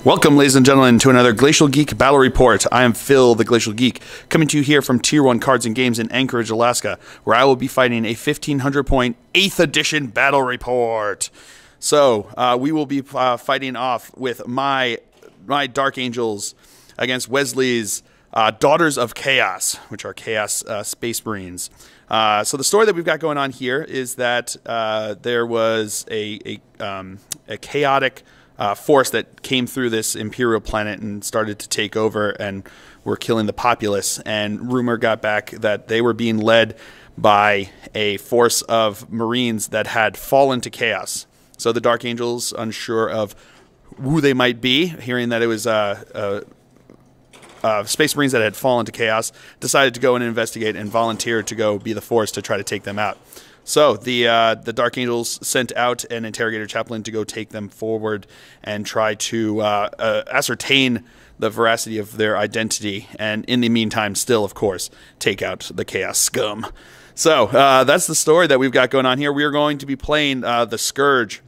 Welcome, ladies and gentlemen, to another Glacial Geek Battle Report. I am Phil, the Glacial Geek, coming to you here from Tier 1 Cards and Games in Anchorage, Alaska, where I will be fighting a 1500-point 8th edition Battle Report. So, we will be fighting off with my Dark Angels against Wesley's Daughters of Chaos, which are Chaos Space Marines. So the story that we've got going on here is that there was a chaotic force that came through this Imperial planet and started to take over and were killing the populace. And rumor got back that they were being led by a force of Marines that had fallen to chaos. So the Dark Angels, unsure of who they might be, hearing that it was Space Marines that had fallen to chaos, decided to go and investigate and volunteered to go be the force to try to take them out. So the Dark Angels sent out an Interrogator-Chaplain to go take them forward and try to ascertain the veracity of their identity, and in the meantime, still, of course, take out the Chaos Scum. So that's the story that we've got going on here. We are going to be playing the Scourge.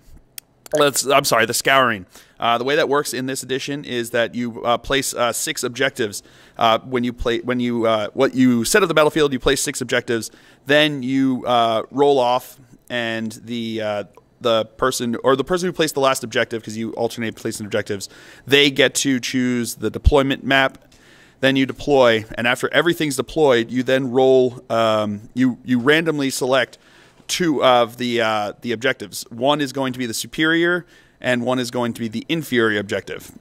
The Scouring. The way that works in this edition is that you place 6 objectives. What you set up the battlefield, you place 6 objectives. Then you roll off, and the person who placed the last objective, because you alternate placing objectives, they get to choose the deployment map. Then you deploy, and after everything's deployed, you then roll. You randomly select 2 of the objectives. One is going to be the superior, and one is going to be the inferior objective.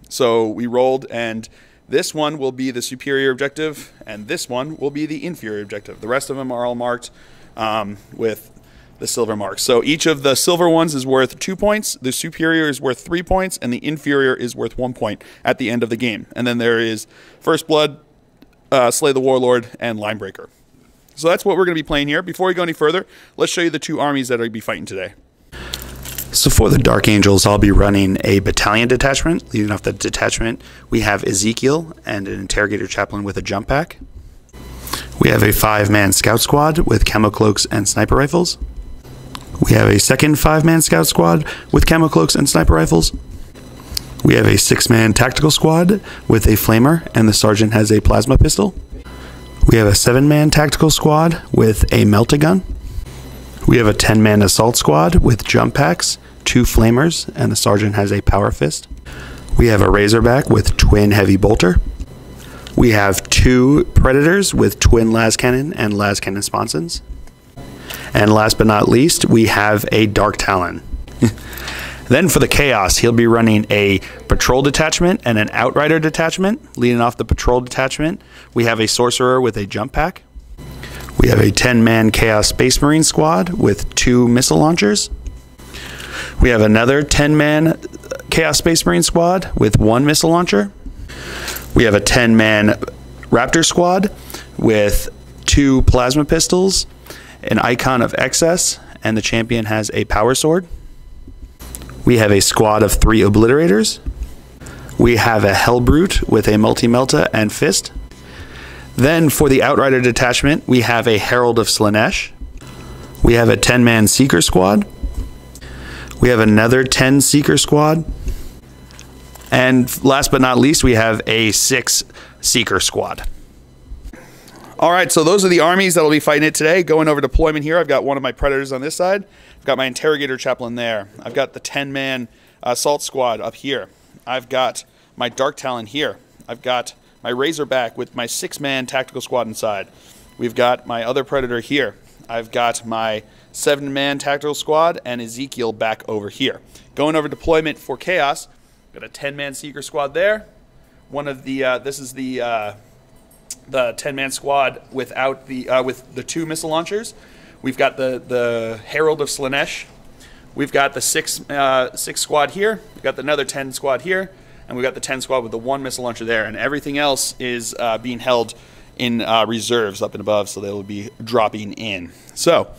So we rolled, and this one will be the superior objective, and this one will be the inferior objective. The rest of them are all marked with the silver marks. So each of the silver ones is worth 2 points, the superior is worth 3 points, and the inferior is worth 1 point at the end of the game. And then there is First Blood, Slay the Warlord, and Linebreaker. So that's what we're going to be playing here. Before we go any further, let's show you the 2 armies that I'll be fighting today. So for the Dark Angels, I'll be running a battalion detachment. Leading off the detachment, we have Ezekiel and an Interrogator-Chaplain with a jump pack. We have a 5-man scout squad with camo cloaks and sniper rifles. We have a second 5-man scout squad with camo cloaks and sniper rifles. We have a 6-man tactical squad with a flamer, and the sergeant has a plasma pistol. We have a 7-man tactical squad with a melt-a-gun. We have a 10-man assault squad with jump packs, 2 flamers, and the sergeant has a power fist. We have a razorback with twin heavy bolter. We have 2 predators with twin las cannon and las cannon sponsons. And last but not least, we have a dark talon. Then for the chaos, he'll be running a patrol detachment and an outrider detachment. Leading off the patrol detachment, we have a sorcerer with a jump pack. We have a 10-man Chaos Space Marine squad with 2 missile launchers. We have another 10-man Chaos Space Marine squad with 1 missile launcher. We have a 10-man Raptor squad with 2 plasma pistols, an icon of excess, and the champion has a power sword. We have a squad of 3 obliterators. We have a Hellbrute with a multi-melta and fist. Then for the Outrider detachment, we have a Herald of Slaanesh. We have a 10-man Seeker squad. We have another 10 Seeker squad. And last but not least, we have a 6 Seeker squad. All right, so those are the armies that will be fighting it today. Going over deployment here, I've got one of my Predators on this side. I've got my Interrogator-Chaplain there. I've got the 10-man Assault Squad up here. I've got my Dark Talon here. I've got my Razorback with my 6-man Tactical Squad inside. We've got my other Predator here. I've got my 7-man Tactical Squad and Ezekiel back over here. Going over deployment for Chaos, got a 10-man Seeker Squad there. One of the this is the 10-man squad without the with the 2 missile launchers. We've got the Herald of Slaanesh. We've got the 6 squad here. We've got another 10 squad here, and we've got the 10 squad with the 1 missile launcher there. And everything else is being held in reserves up and above, so they will be dropping in. So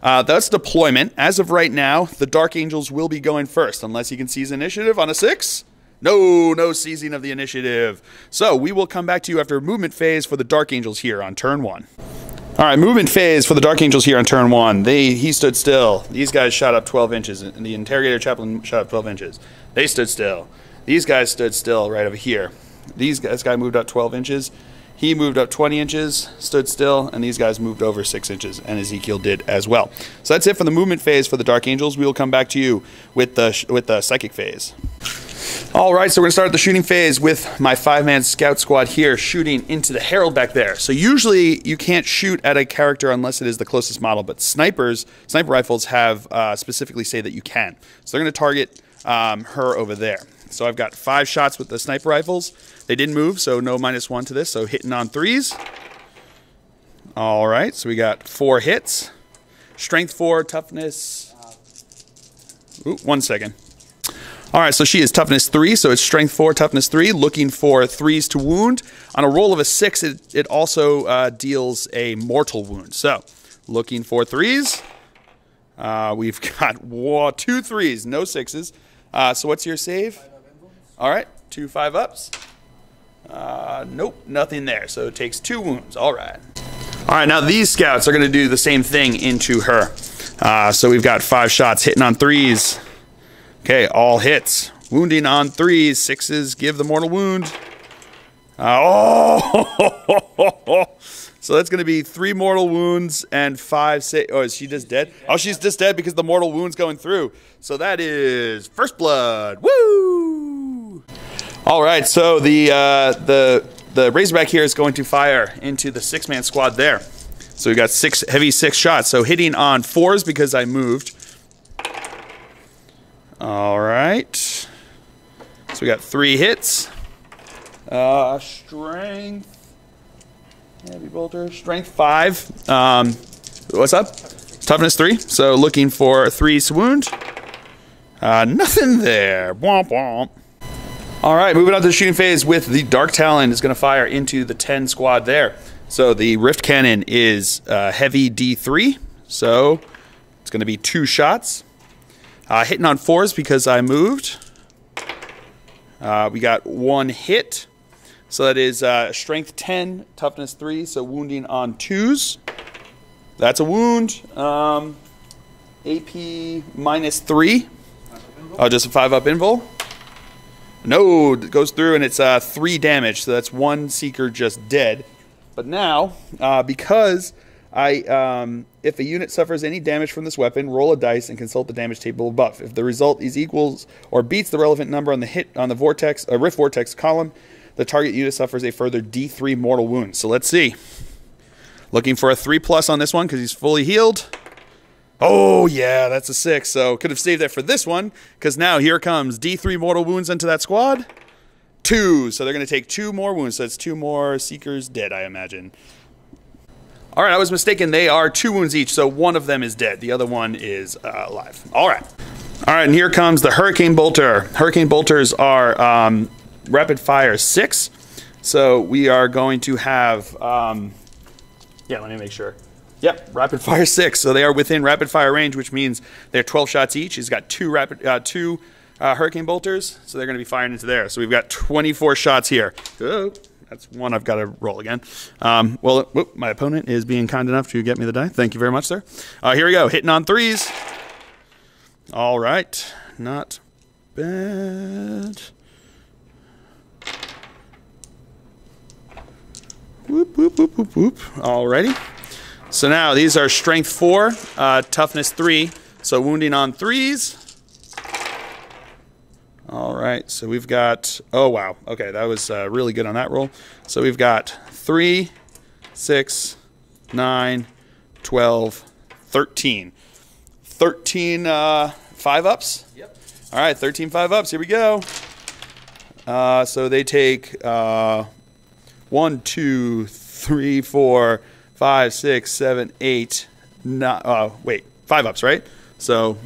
that's deployment. As of right now, the Dark Angels will be going first, unless you can seize initiative on a 6. No seizing of the initiative. So we will come back to you after movement phase for the Dark Angels here on turn 1. All right, movement phase for the Dark Angels here on turn 1. He stood still. These guys shot up 12 inches, and the Interrogator-Chaplain shot up 12 inches. They stood still. These guys stood still right over here. This guy moved up 12 inches. He moved up 20 inches, stood still, and these guys moved over 6 inches, and Ezekiel did as well. So that's it for the movement phase for the Dark Angels. We will come back to you with the psychic phase. All right, so we're going to start the shooting phase with my 5-man scout squad here shooting into the Herald back there. So usually you can't shoot at a character unless it is the closest model, but sniper rifles have specifically say that you can. So they're going to target her over there. So I've got 5 shots with the sniper rifles. They didn't move, so no -1 to this. So hitting on 3s. All right, so we got 4 hits. Strength 4, toughness. Ooh, 1 second. All right, so she is toughness 3, so it's strength 4, toughness 3, looking for 3s to wound. On a roll of a 6, it also deals a mortal wound. So looking for 3s. We've got 2 3s, no 6s. So what's your save? All right, 2 5-ups. Nope, nothing there. So it takes 2 wounds. All right. All right, now these scouts are going to do the same thing into her. So we've got 5 shots hitting on 3s. Okay, all hits. Wounding on 3s. 6s give the mortal wound. So that's going to be 3 mortal wounds and 5 oh, is she just dead? Oh, she's just dead because the mortal wound's going through. So that is first blood. Woo! All right, so the Razorback here is going to fire into the 6-man squad there. So we got 6 heavy 6 shots. So hitting on 4s because I moved. All right. So we got 3 hits. Strength. Heavy bolter. Strength 5. What's up? Toughness 3. So looking for 3s to wound. Nothing there. Womp womp. All right, moving on to the shooting phase with the Dark Talon is going to fire into the 10 squad there. So the Rift Cannon is heavy D3. So it's going to be 2 shots. Hitting on 4s because I moved. We got 1 hit. So that is strength 10, toughness 3, so wounding on 2s. That's a wound. AP -3. Oh, just a 5-up invul. No, it goes through and it's 3 damage, so that's 1 seeker just dead. But now, because if a unit suffers any damage from this weapon, roll a dice and consult the damage table above. If the result is equals or beats the relevant number on the vortex, rift vortex column, the target unit suffers a further D3 mortal wound. So let's see. Looking for a 3+ on this one because he's fully healed. Oh yeah, that's a 6. So could have saved that for this one because now here comes D3 mortal wounds into that squad. 2. So they're going to take 2 more wounds. So that's 2 more seekers dead, I imagine. All right, I was mistaken. They are 2 wounds each, so one of them is dead. The other one is alive. All right. All right, and here comes the Hurricane Bolter. Hurricane Bolters are rapid fire 6. So we are going to have, yeah, let me make sure. Yep, rapid fire 6. So they are within rapid fire range, which means they're 12 shots each. He's got 2 Hurricane Bolters, so they're going to be firing into there. So we've got 24 shots here. Oh. That's one I've got to roll again. Well, my opponent is being kind enough to get me the die. Thank you very much, sir. Here we go. Hitting on 3s. All right. Not bad. Whoop, whoop, whoop, whoop, whoop. Alrighty. So now these are strength 4, toughness 3. So wounding on 3s. All right, so we've got, oh wow, okay, that was really good on that roll. So we've got 3, 6, 9, 12, 13. 13 5-ups? Yep. All right, 13 5-ups, here we go. So they take 1, 2, 3, 4, 5, 6, 7, 8, 9, wait, 5-ups, right? So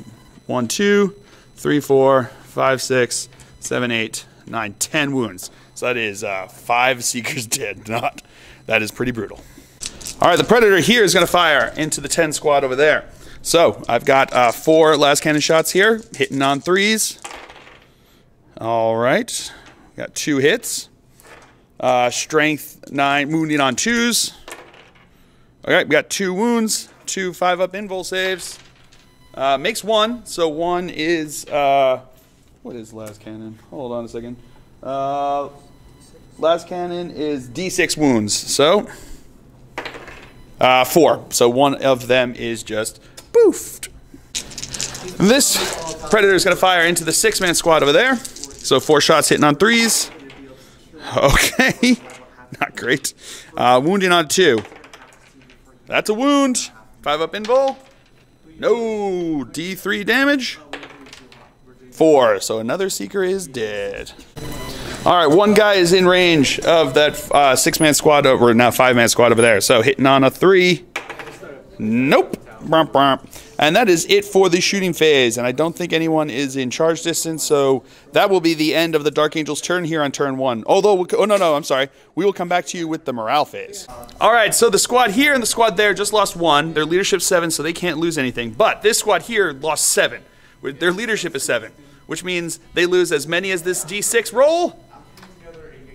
1, 2, 3, 4, 5, 6, 7, 8, 9, 10 wounds. So that is 5 seekers dead. That is pretty brutal. All right, the Predator here is going to fire into the 10 squad over there. So I've got 4 las cannon shots here, hitting on 3s. All right, got 2 hits. Strength 9, wounding on 2s. All right, we got 2 wounds, 2 5-up invul saves. Makes 1, so 1 is What is last cannon? Hold on a second. Last cannon is D6 wounds. So 4. So one of them is just boofed. This Predator is going to fire into the 6-man squad over there. So 4 shots hitting on 3s. Okay. Not great. Wounding on 2. That's a wound. 5 up invul. No. D3 damage. 4. So another Seeker is dead. Alright, one guy is in range of that 6-man squad over, now 5-man squad over there. So hitting on a 3. Nope. Bromp, bromp. And that is it for the shooting phase. And I don't think anyone is in charge distance, so that will be the end of the Dark Angels' turn here on turn 1. Although, oh no, I'm sorry. We will come back to you with the morale phase. Alright, so the squad here and the squad there just lost 1. Their leadership's 7, so they can't lose anything. But this squad here lost 7. Their leadership is 7, which means they lose as many as this D6 roll.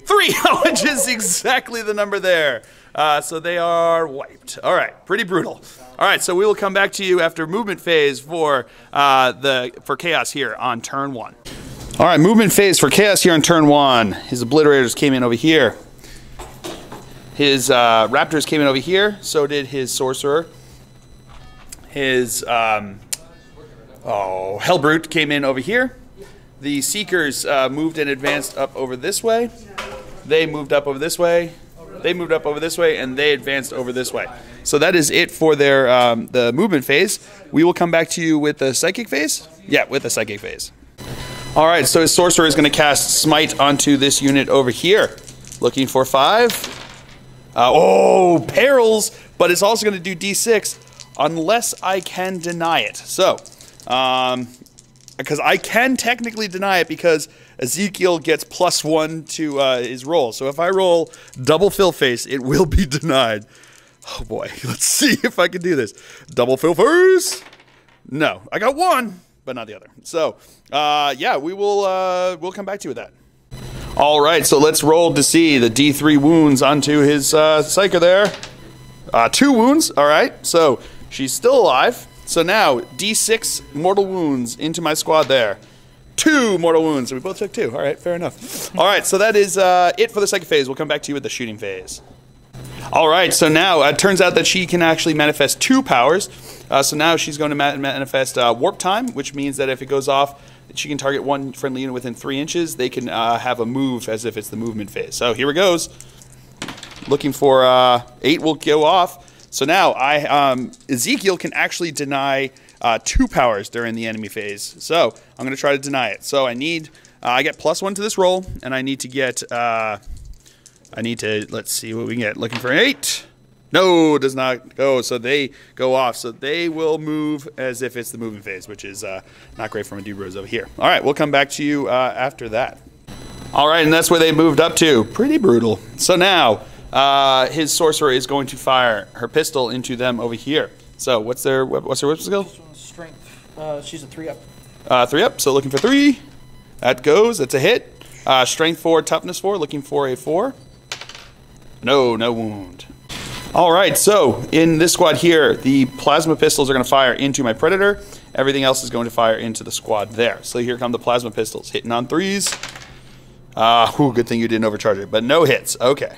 3, which is exactly the number there. So they are wiped. All right, pretty brutal. All right, so we will come back to you after movement phase for Chaos here on turn 1. All right, movement phase for Chaos here on turn 1. His Obliterators came in over here. His Raptors came in over here. So did his Sorcerer. His Hellbrute came in over here. The Seekers moved and advanced up over this way. They moved up over this way. They moved up over this way, and they advanced over this way. So that is it for their the movement phase. We will come back to you with the psychic phase. Yeah, with the psychic phase. All right, so his Sorcerer is going to cast Smite onto this unit over here. Looking for 5. Oh, perils, but it's also going to do D6 unless I can deny it. So, because I can technically deny it because Ezekiel gets +1 to his roll. So if I roll double fill face, it will be denied. Oh boy, let's see if I can do this. Double fill face? No, I got 1, but not the other. So yeah, we'll come back to you with that. All right, so let's roll to see the D3 wounds onto his Psyker there. 2 wounds, all right. So she's still alive. So now D6 mortal wounds into my squad there. 2 mortal wounds. We both took 2. All right, fair enough. All right, so that is it for the second phase. We'll come back to you with the shooting phase. All right, so now it turns out that she can actually manifest 2 powers. So now she's going to manifest Warp Time, which means that if it goes off, she can target 1 friendly unit within 3 inches. They can have a move as if it's the movement phase. So here it goes. Looking for 8 will go off. So now Ezekiel can actually deny 2 powers during the enemy phase. So I'm going to try to deny it. So I need, I get +1 to this roll, and I need to get, let's see what we can get. Looking for an 8. No, it does not go. So they go off. So they will move as if it's the movement phase, which is not great for my dude bros over here. All right, we'll come back to you after that. All right, and that's where they moved up to. Pretty brutal. So now his Sorcerer is going to fire her pistol into them over here. So what's her whip skill? Strength. She's a 3 up. 3 up. So looking for 3. That goes. That's a hit. Strength 4, toughness 4. Looking for a 4. No wound. All right. So in this squad here, the plasma pistols are going to fire into my Predator. Everything else is going to fire into the squad there. So here come the plasma pistols, hitting on 3s. Good thing you didn't overcharge it, but no hits. Okay.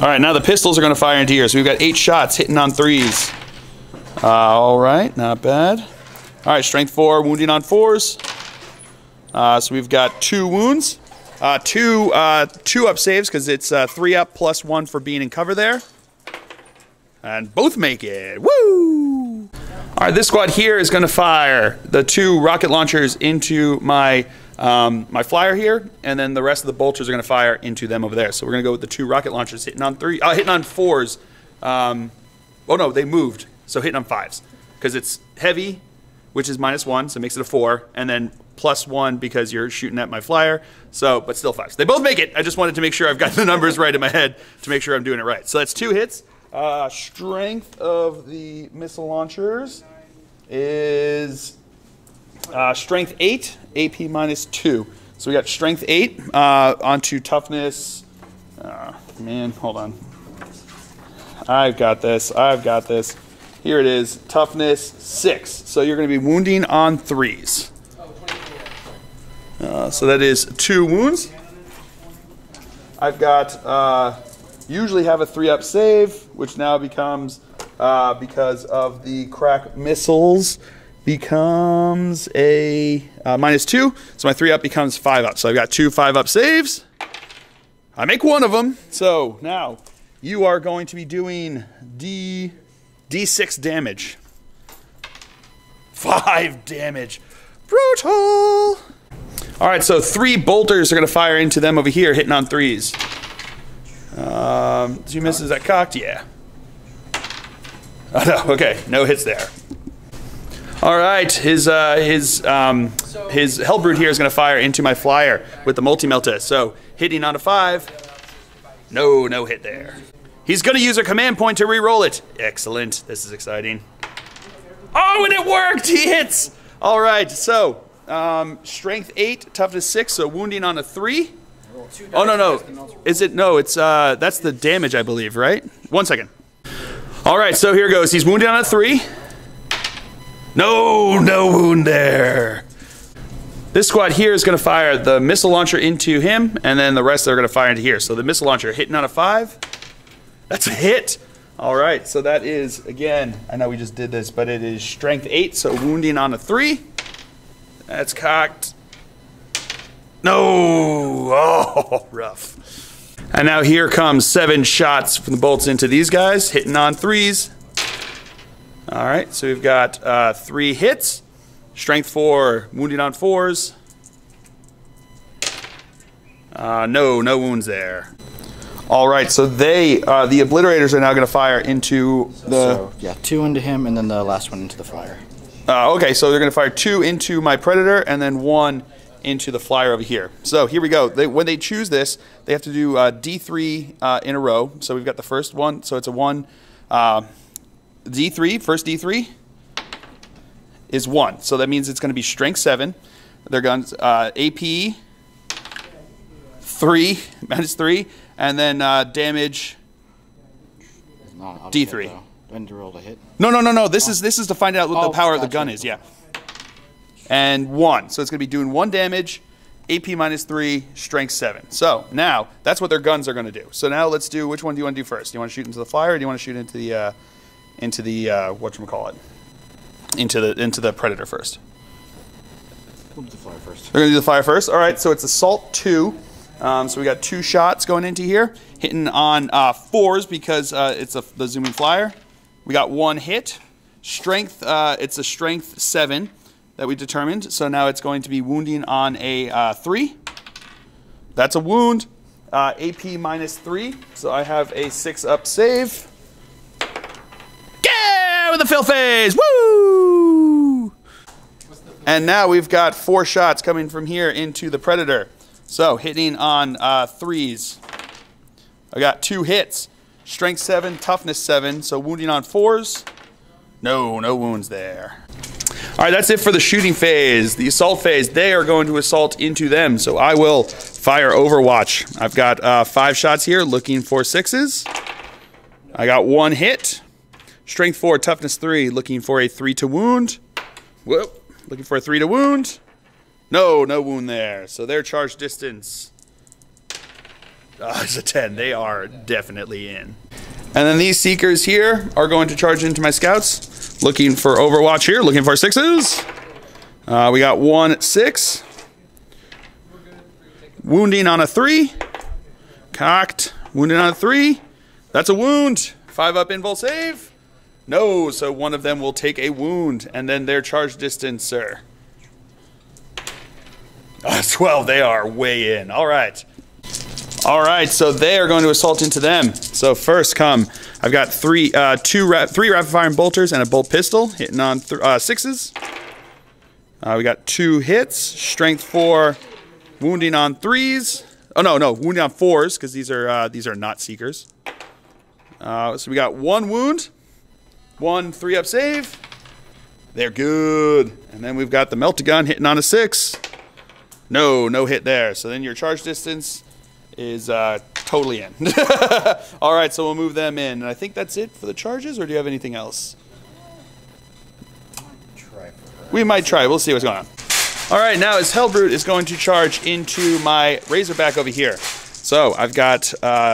All right. Now the pistols are going to fire into here. So we've got 8 shots hitting on 3s. All right, not bad. All right, strength 4, wounding on 4s. So we've got 2 wounds, 2 up saves because it's 3 up +1 for being in cover there, and both make it. Woo! All right, this squad here is going to fire the 2 rocket launchers into my my flyer here, and then the rest of the bolters are going to fire into them over there. So we're going to go with the 2 rocket launchers hitting on 4s. Oh no, they moved. So hitting on 5s, because it's heavy, which is -1, so it makes it a 4, and then +1 because you're shooting at my flyer, so, but still 5s. They both make it. I just wanted to make sure I've got the numbers right in my head to make sure I'm doing it right. So that's 2 hits. Strength of the missile launchers is strength 8, AP -2. So we got strength 8 onto toughness. Man, hold on. I've got this. Here it is, toughness 6. So you're going to be wounding on 3s. So that is 2 wounds. I've got, usually have a 3-up save, which now becomes, because of the crack missiles, becomes a -2. So my 3-up becomes 5-up. So I've got 2 5-up saves. I make one of them. So now you are going to be doing D6 damage. 5 damage. Brutal. All right, so 3 bolters are going to fire into them over here, hitting on 3s. 2 misses. Is that cocked? Yeah. Oh, no. Okay, no hits there. All right, his Hellbrute here is going to fire into my flyer with the multi-melta. So hitting on a 5. No hit there. He's going to use a command point to re-roll it. Excellent. This is exciting. Oh, and it worked. He hits. All right, so strength 8, toughness 6, so wounding on a 3. Oh, no. Is it? No, it's that's the damage, I believe, right? 1 second. All right, so here goes. He's wounded on a 3. No wound there. This squad here is going to fire the missile launcher into him, and then the rest are going to fire into here. So the missile launcher hitting on a 5. That's a hit. All right, so that is, again, I know we just did this, but it is strength 8, so wounding on a 3. That's cocked. No. Oh, rough. And now here comes 7 shots from the bolts into these guys, hitting on 3s. All right, so we've got 3 hits. Strength 4, wounding on 4s. No wounds there. All right, so the obliterators are now going to fire into the... yeah, 2 into him, and then the last one into the flyer. Okay, so they're going to fire 2 into my predator, and then 1 into the flyer over here. So here we go. When they choose this, they have to do D3 in a row. So we've got the first one, so it's a 1... D3, first D3 is 1. So that means it's going to be strength 7. Their guns, AP 3, -3, and then damage D3. Do I need to roll to hit? No. This is to find out what the power of the gun is, yeah. And 1. So it's going to be doing 1 damage, AP -3, strength 7. So now that's what their guns are going to do. So now let's do, which one do you want to do first? Do you want to shoot into the flyer, or do you want to shoot into the whatchamacallit? Into the predator first. We'll do the flyer first. We're gonna do the flyer first. All right, so it's assault 2. So we got 2 shots going into here, hitting on 4s because it's the zooming flyer. We got 1 hit. Strength, it's a strength 7 that we determined. So now it's going to be wounding on a 3. That's a wound. AP -3. So I have a 6-up save. With the fill phase, woo! And now we've got 4 shots coming from here into the predator. So hitting on 3s. I got 2 hits. Strength 7, toughness 7. So wounding on 4s. No wounds there. All right, that's it for the shooting phase. The assault phase, they are going to assault into them. So I will fire Overwatch. I've got 5 shots here, looking for 6s. I got 1 hit. Strength 4, toughness 3, looking for a 3 to wound. Whoop, looking for a 3 to wound. No wound there. So their charge distance is a 10. They are definitely in. And then these seekers here are going to charge into my scouts, looking for Overwatch here, looking for 6s. We got 1 6. Wounding on a 3. Cocked. Wounding on a 3. That's a wound. 5-up invul save. No, so one of them will take a wound, and then their charge distance, sir. 12, they are way in. All right, so they are going to assault into them. So first come, I've got 3 rapid-firing bolters and a bolt pistol, hitting on 6s. We got 2 hits, strength 4, wounding on 3s. Oh, no, wounding on 4s, because these are not seekers. So we got 1 wound. 1 3-up save. They're good. And then we've got the Meltagun hitting on a 6. No hit there. So then your charge distance is totally in. All right, so we'll move them in. And I think that's it for the charges, or do you have anything else? We might try. We'll see what's going on. All right, now his Hellbrute is going to charge into my Razorback over here. So I've got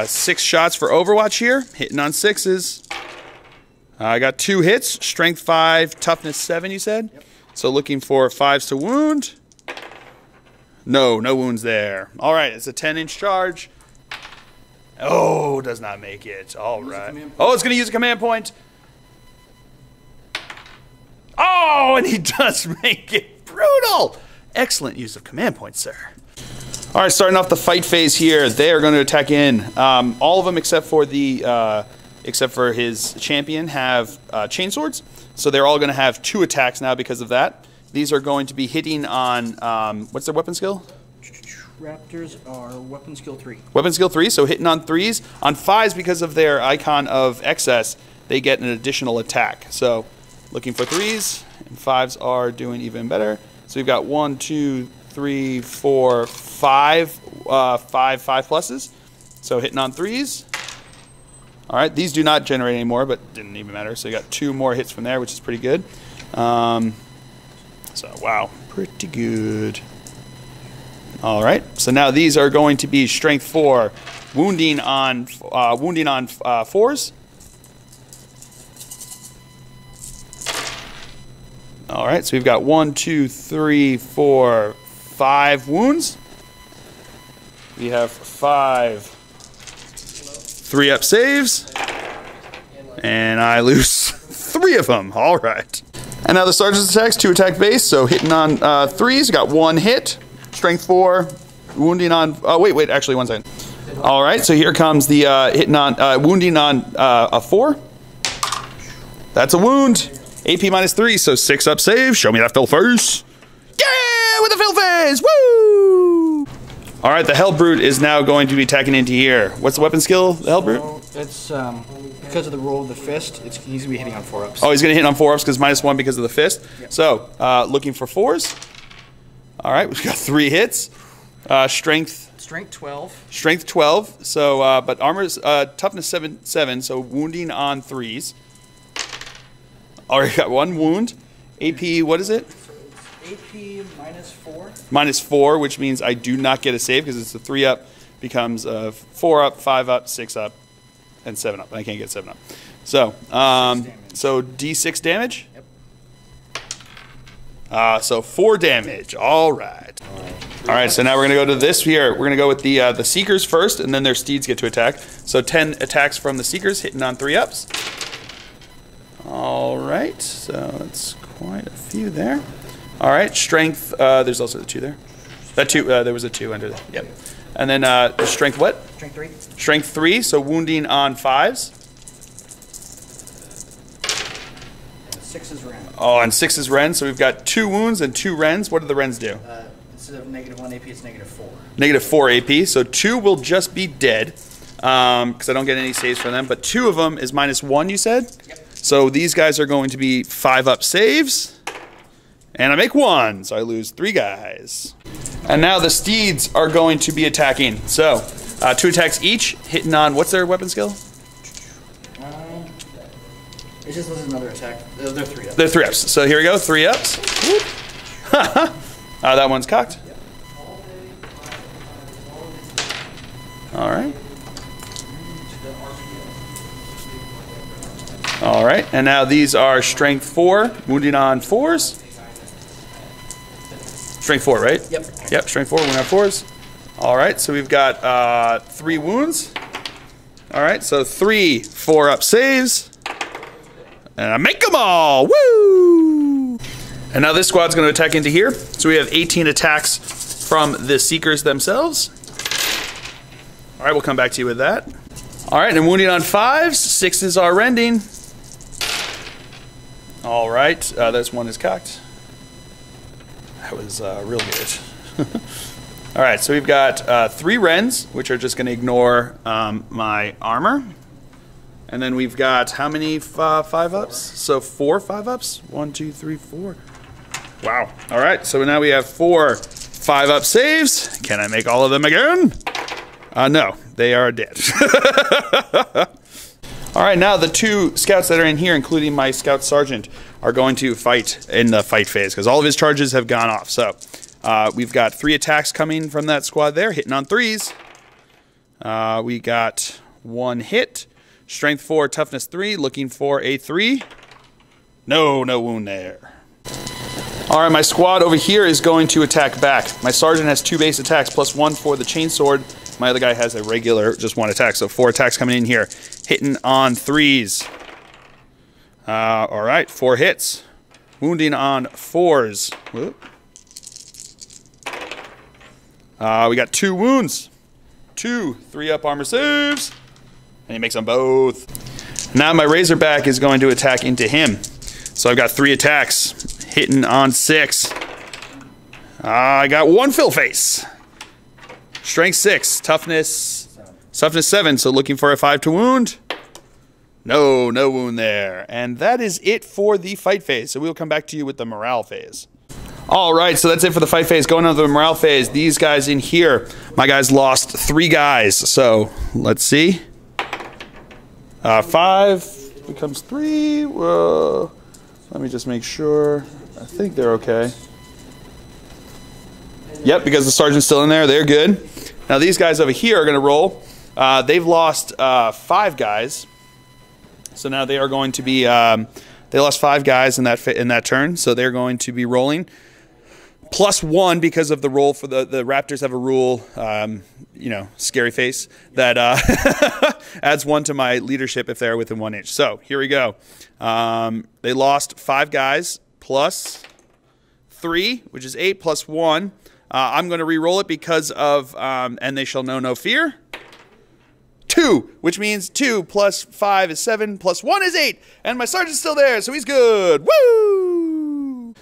6 shots for Overwatch here, hitting on 6s. I got 2 hits, strength 5, toughness 7, you said? Yep. So looking for 5s to wound. No wounds there. All right, it's a 10-inch charge. Oh, does not make it. All right. Oh, it's going to use a command point. Oh, and he does make it. Brutal. Excellent use of command points, sir. All right, starting off the fight phase here, they are going to attack in. All of them except for his champion have chainswords, so they're all going to have 2 attacks now because of that. These are going to be hitting on what's their weapon skill? Raptors are weapon skill 3. Weapon skill 3, so hitting on 3s. On 5s, because of their icon of excess, they get an additional attack. So looking for 3s, and 5s are doing even better. So we've got 1, 2, 3, 4, 5, 5 pluses. So hitting on 3s. All right, these do not generate anymore, but didn't even matter. So you got 2 more hits from there, which is pretty good. So wow, pretty good. All right, so now these are going to be strength 4, wounding on 4s. All right, so we've got 1, 2, 3, 4, 5 wounds. We have 5 3-up saves, and I lose 3 of them. All right. And now the sergeant's attacks, 2 attack base, so hitting on 3s, got 1 hit, strength 4, wounding on, wait, actually 1 second. All right, so here comes the hitting on, wounding on a 4. That's a wound. AP -3, so 6-up save. Show me that fill face. Yeah, with the fill face, woo! All right, the Hellbrute is now going to be attacking into here. What's the weapon skill, the Hellbrute? So it's, because of the roll of the fist, he's going to be hitting on 4-ups. Oh, he's going to hit on 4-ups because -1 because of the fist. Yep. So, looking for 4s. All right, we've got 3 hits. Strength 12. Strength 12. So, but armor's toughness 7, so wounding on 3s. Already got 1 wound. AP, what is it? AP -4. -4, which means I do not get a save because it's a 3-up, becomes a 4-up, 5-up, 6-up, and 7-up. I can't get 7-up. So, so D6 damage. Yep. So 4 damage. All right. All right. So now we're gonna go to this here. We're gonna go with the Seekers first, and then their steeds get to attack. So 10 attacks from the Seekers, hitting on 3-ups. All right. So that's quite a few there. All right. Strength. There's also the 2 there. That 2. There was a 2 under there. Yep. And then strength what? Strength 3. Strength 3. So wounding on 5s. 6 is Ren. Oh, and 6 is Ren. So we've got 2 wounds and 2 Rens. What do the Rens do? Instead of -1 AP, it's -4. -4 AP. So 2 will just be dead because I don't get any saves from them. But 2 of them is -1, you said? Yep. So these guys are going to be 5-up saves. And I make 1, so I lose 3 guys. And now the steeds are going to be attacking. So 2 attacks each, hitting on, what's their weapon skill? It's just another attack. They're 3-ups. They're 3-ups. So here we go, 3-ups. That one's cocked. Yep. All right. All right, and now these are strength 4, wounding on 4s. Strength 4, right? Yep. Yep, strength 4, wounding on 4s. All right, so we've got 3 wounds. All right, so 3 4-up saves. And I make them all! Woo! And now this squad's going to attack into here. So we have 18 attacks from the Seekers themselves. All right, we'll come back to you with that. All right, and wounding on 5s. 6s are rending. All right, this one is cocked. That was real good. All right, so we've got 3 Rens, which are just going to ignore my armor. And then we've got how many 5-ups? So 4 5-ups? 1, 2, 3, 4. Wow. All right, so now we have 4 5-up saves. Can I make all of them again? No, they are dead. All right, now the 2 scouts that are in here, including my scout sergeant, are going to fight in the fight phase because all of his charges have gone off. So We've got 3 attacks coming from that squad there, hitting on 3s. We got 1 hit. Strength 4, toughness 3, looking for a 3. No wound there. All right, my squad over here is going to attack back. My sergeant has 2 base attacks plus 1 for the chainsword. My other guy has a regular, just 1 attack, so 4 attacks coming in here. Hitting on 3s. All right, 4 hits. Wounding on 4s. Whoop. We got 2 wounds. 2 3-up armor saves. And he makes them both. Now my Razorback is going to attack into him. So I've got 3 attacks. Hitting on 6. I got 1 fill face. Strength 6. Toughness 7. So looking for a 5 to wound. No wound there. And that is it for the fight phase. So we'll come back to you with the morale phase. All right, so that's it for the fight phase. Going on to the morale phase, these guys in here, my guys lost 3 guys. So let's see. 5 becomes 3. Whoa. Let me just make sure. I think they're okay. Yep, because the sergeant's still in there. They're good. Now these guys over here are going to roll. They've lost 5 guys. So now they are going to be. They lost 5 guys in that turn. So they're going to be rolling. Plus 1 because of the roll for the Raptors have a rule, you know, scary face, that adds 1 to my leadership if they're within 1 inch. So here we go. They lost 5 guys plus 3, which is 8 plus 1. I'm going to re-roll it because of, and they shall know no fear. 2, which means 2 plus 5 is 7, plus 1 is 8. And my sergeant's still there, so he's good. Woo!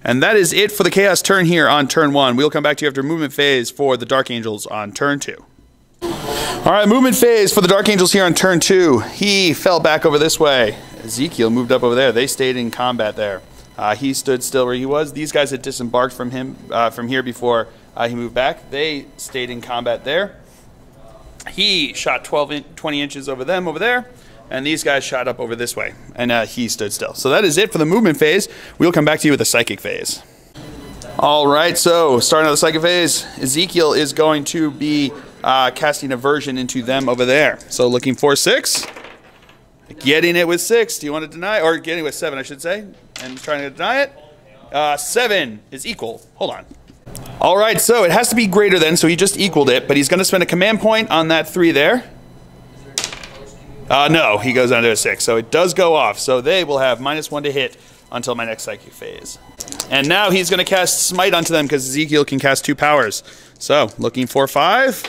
And that is it for the Chaos turn here on turn 1. We'll come back to you after movement phase for the Dark Angels on turn 2. All right, movement phase for the Dark Angels here on turn 2. He fell back over this way. Ezekiel moved up over there. They stayed in combat there. He stood still where he was. These guys had disembarked from him from here before he moved back. They stayed in combat there. He shot 20 inches over them over there. And these guys shot up over this way, and he stood still. So that is it for the movement phase. We'll come back to you with the psychic phase. All right, so starting out the psychic phase, Ezekiel is going to be casting aversion into them over there. So looking for 6, getting it with 6. Do you want to deny, or getting it with 7, I should say, and trying to deny it? 7 is equal. Hold on. All right, so it has to be greater than, so he just equaled it, but he's going to spend a command point on that 3 there. No, he goes down to a 6, so it does go off. So they will have -1 to hit until my next psychic phase. And now he's going to cast Smite onto them because Ezekiel can cast 2 powers. So looking for 5.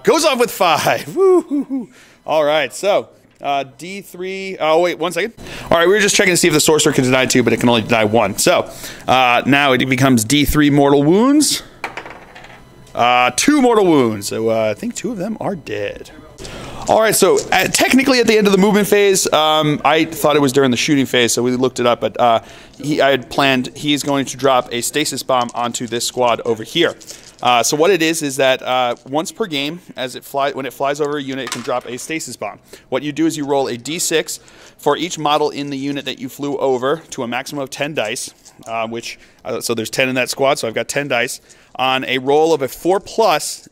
Goes off with 5. Woo-hoo-hoo. All right, so D3. Oh, wait, 1 second. All right, we were just checking to see if the sorcerer can deny 2, but it can only deny 1. So now it becomes D3 mortal wounds. 2 mortal wounds. So I think 2 of them are dead. All right, so technically at the end of the movement phase, I thought it was during the shooting phase, so we looked it up, but I had planned he's going to drop a Stasis Bomb onto this squad over here. So what it is that once per game, when it flies over a unit, it can drop a Stasis Bomb. What you do is you roll a D6 for each model in the unit that you flew over to a maximum of 10 dice, so there's 10 in that squad, so I've got 10 dice. On a roll of a 4+,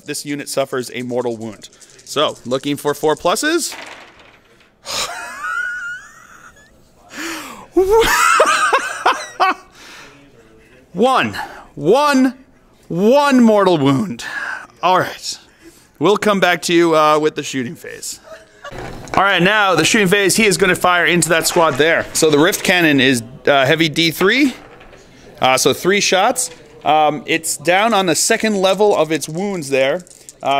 this unit suffers a mortal wound. So, looking for 4 pluses. 1 mortal wound. All right. We'll come back to you with the shooting phase. All right, now the shooting phase, he is going to fire into that squad there. So the Rift Cannon is heavy D3. So 3 shots. It's down on the 2nd level of its wounds there.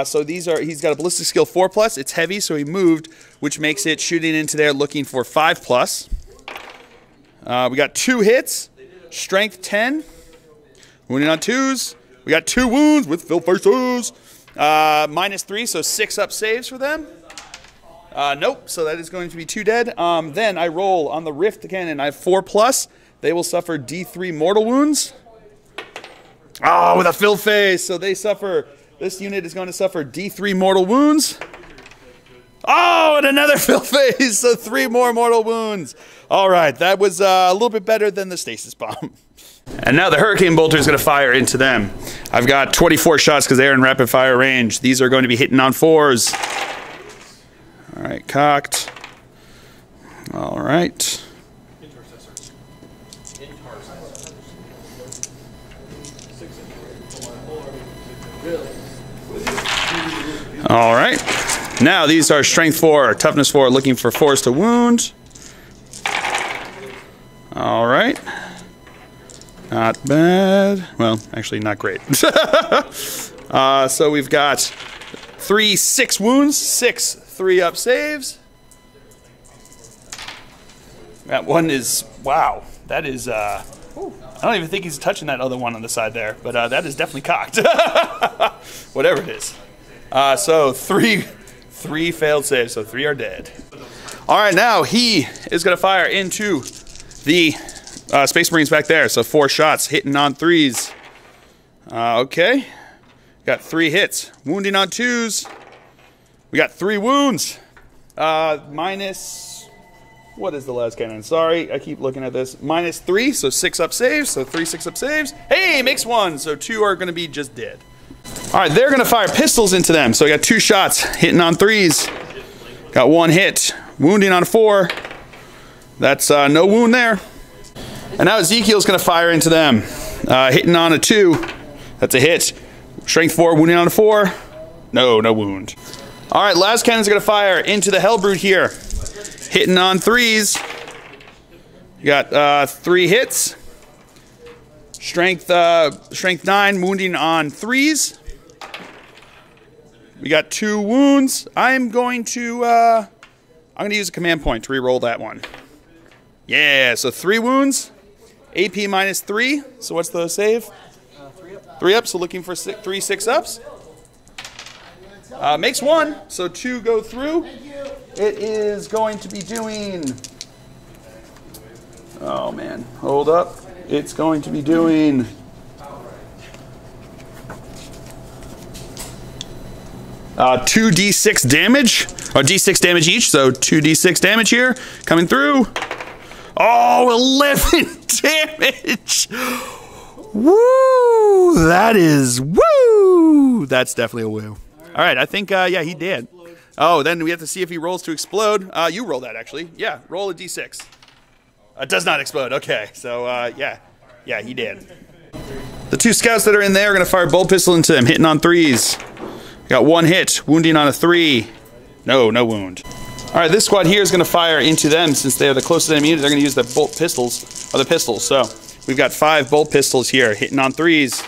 So he's got a ballistic skill 4+. It's heavy, so he moved, which makes it shooting into there looking for 5+. We got 2 hits, strength 10, wounding on 2s. We got 2 wounds with fill faces. -3, so 6 up saves for them. Nope, so that is going to be 2 dead. Then I roll on the Rift Cannon. I have 4+. They will suffer D3 mortal wounds. Oh, with a fill face, so they suffer. This unit is going to suffer D3 mortal wounds. Oh, and another fill phase, so 3 more mortal wounds. All right, that was a little bit better than the Stasis Bomb. And now the Hurricane Bolter is going to fire into them. I've got 24 shots because they're in rapid fire range. These are going to be hitting on 4s. All right, cocked. All right. All right. Now these are strength 4, toughness 4, looking for 4s to wound. All right. Not bad. Well, actually not great. So we've got 3 6 wounds, 6 3-up saves. That one is, wow. That is, I don't even think he's touching that other one on the side there, but that is definitely cocked. Whatever it is. So 3 failed saves, so 3 are dead. All right, now he is going to fire into the Space Marines back there. So 4 shots, hitting on 3s. Okay. Got 3 hits, wounding on 2s. We got 3 wounds. Minus, what is the last cannon? Sorry, I keep looking at this. Minus 3, so 6-up saves. So 3 6-up saves. Hey, makes 1, so 2 are going to be just dead. All right, they're going to fire pistols into them. So we got 2 shots, hitting on 3s. Got 1 hit, wounding on 4. That's no wound there. And now Ezekiel's going to fire into them. Hitting on a 2. That's a hit. Strength 4, wounding on a 4. No wound. All right, last cannon's going to fire into the Hellbrood here. Hitting on 3s. You got 3 hits. Strength 9, wounding on 3s. We got 2 wounds. I'm going to use a command point to re-roll that one. Yeah, so 3 wounds. AP minus 3. So what's the save? 3 up. So looking for 3 6-ups. Makes 1. So 2 go through. It is going to be doing. Oh man, hold up. It's going to be doing. Two D6 damage, or D6 damage each, so 2d6 damage here, coming through. Oh, 11 damage! Woo! That is, woo! That's definitely a woo. All right, I think, yeah, he did. Oh, then we have to see if he rolls to explode. You roll that, actually. Yeah, roll a D6. It does not explode, okay. So, yeah, he did. The 2 scouts that are in there are going to fire bolt pistol into them, hitting on 3s. Got 1 hit, wounding on a 3. No wound. All right, this squad here is going to fire into them since they're the closest enemy unit. They're going to use the bolt pistols, or the pistols. So we've got 5 bolt pistols here, hitting on 3s.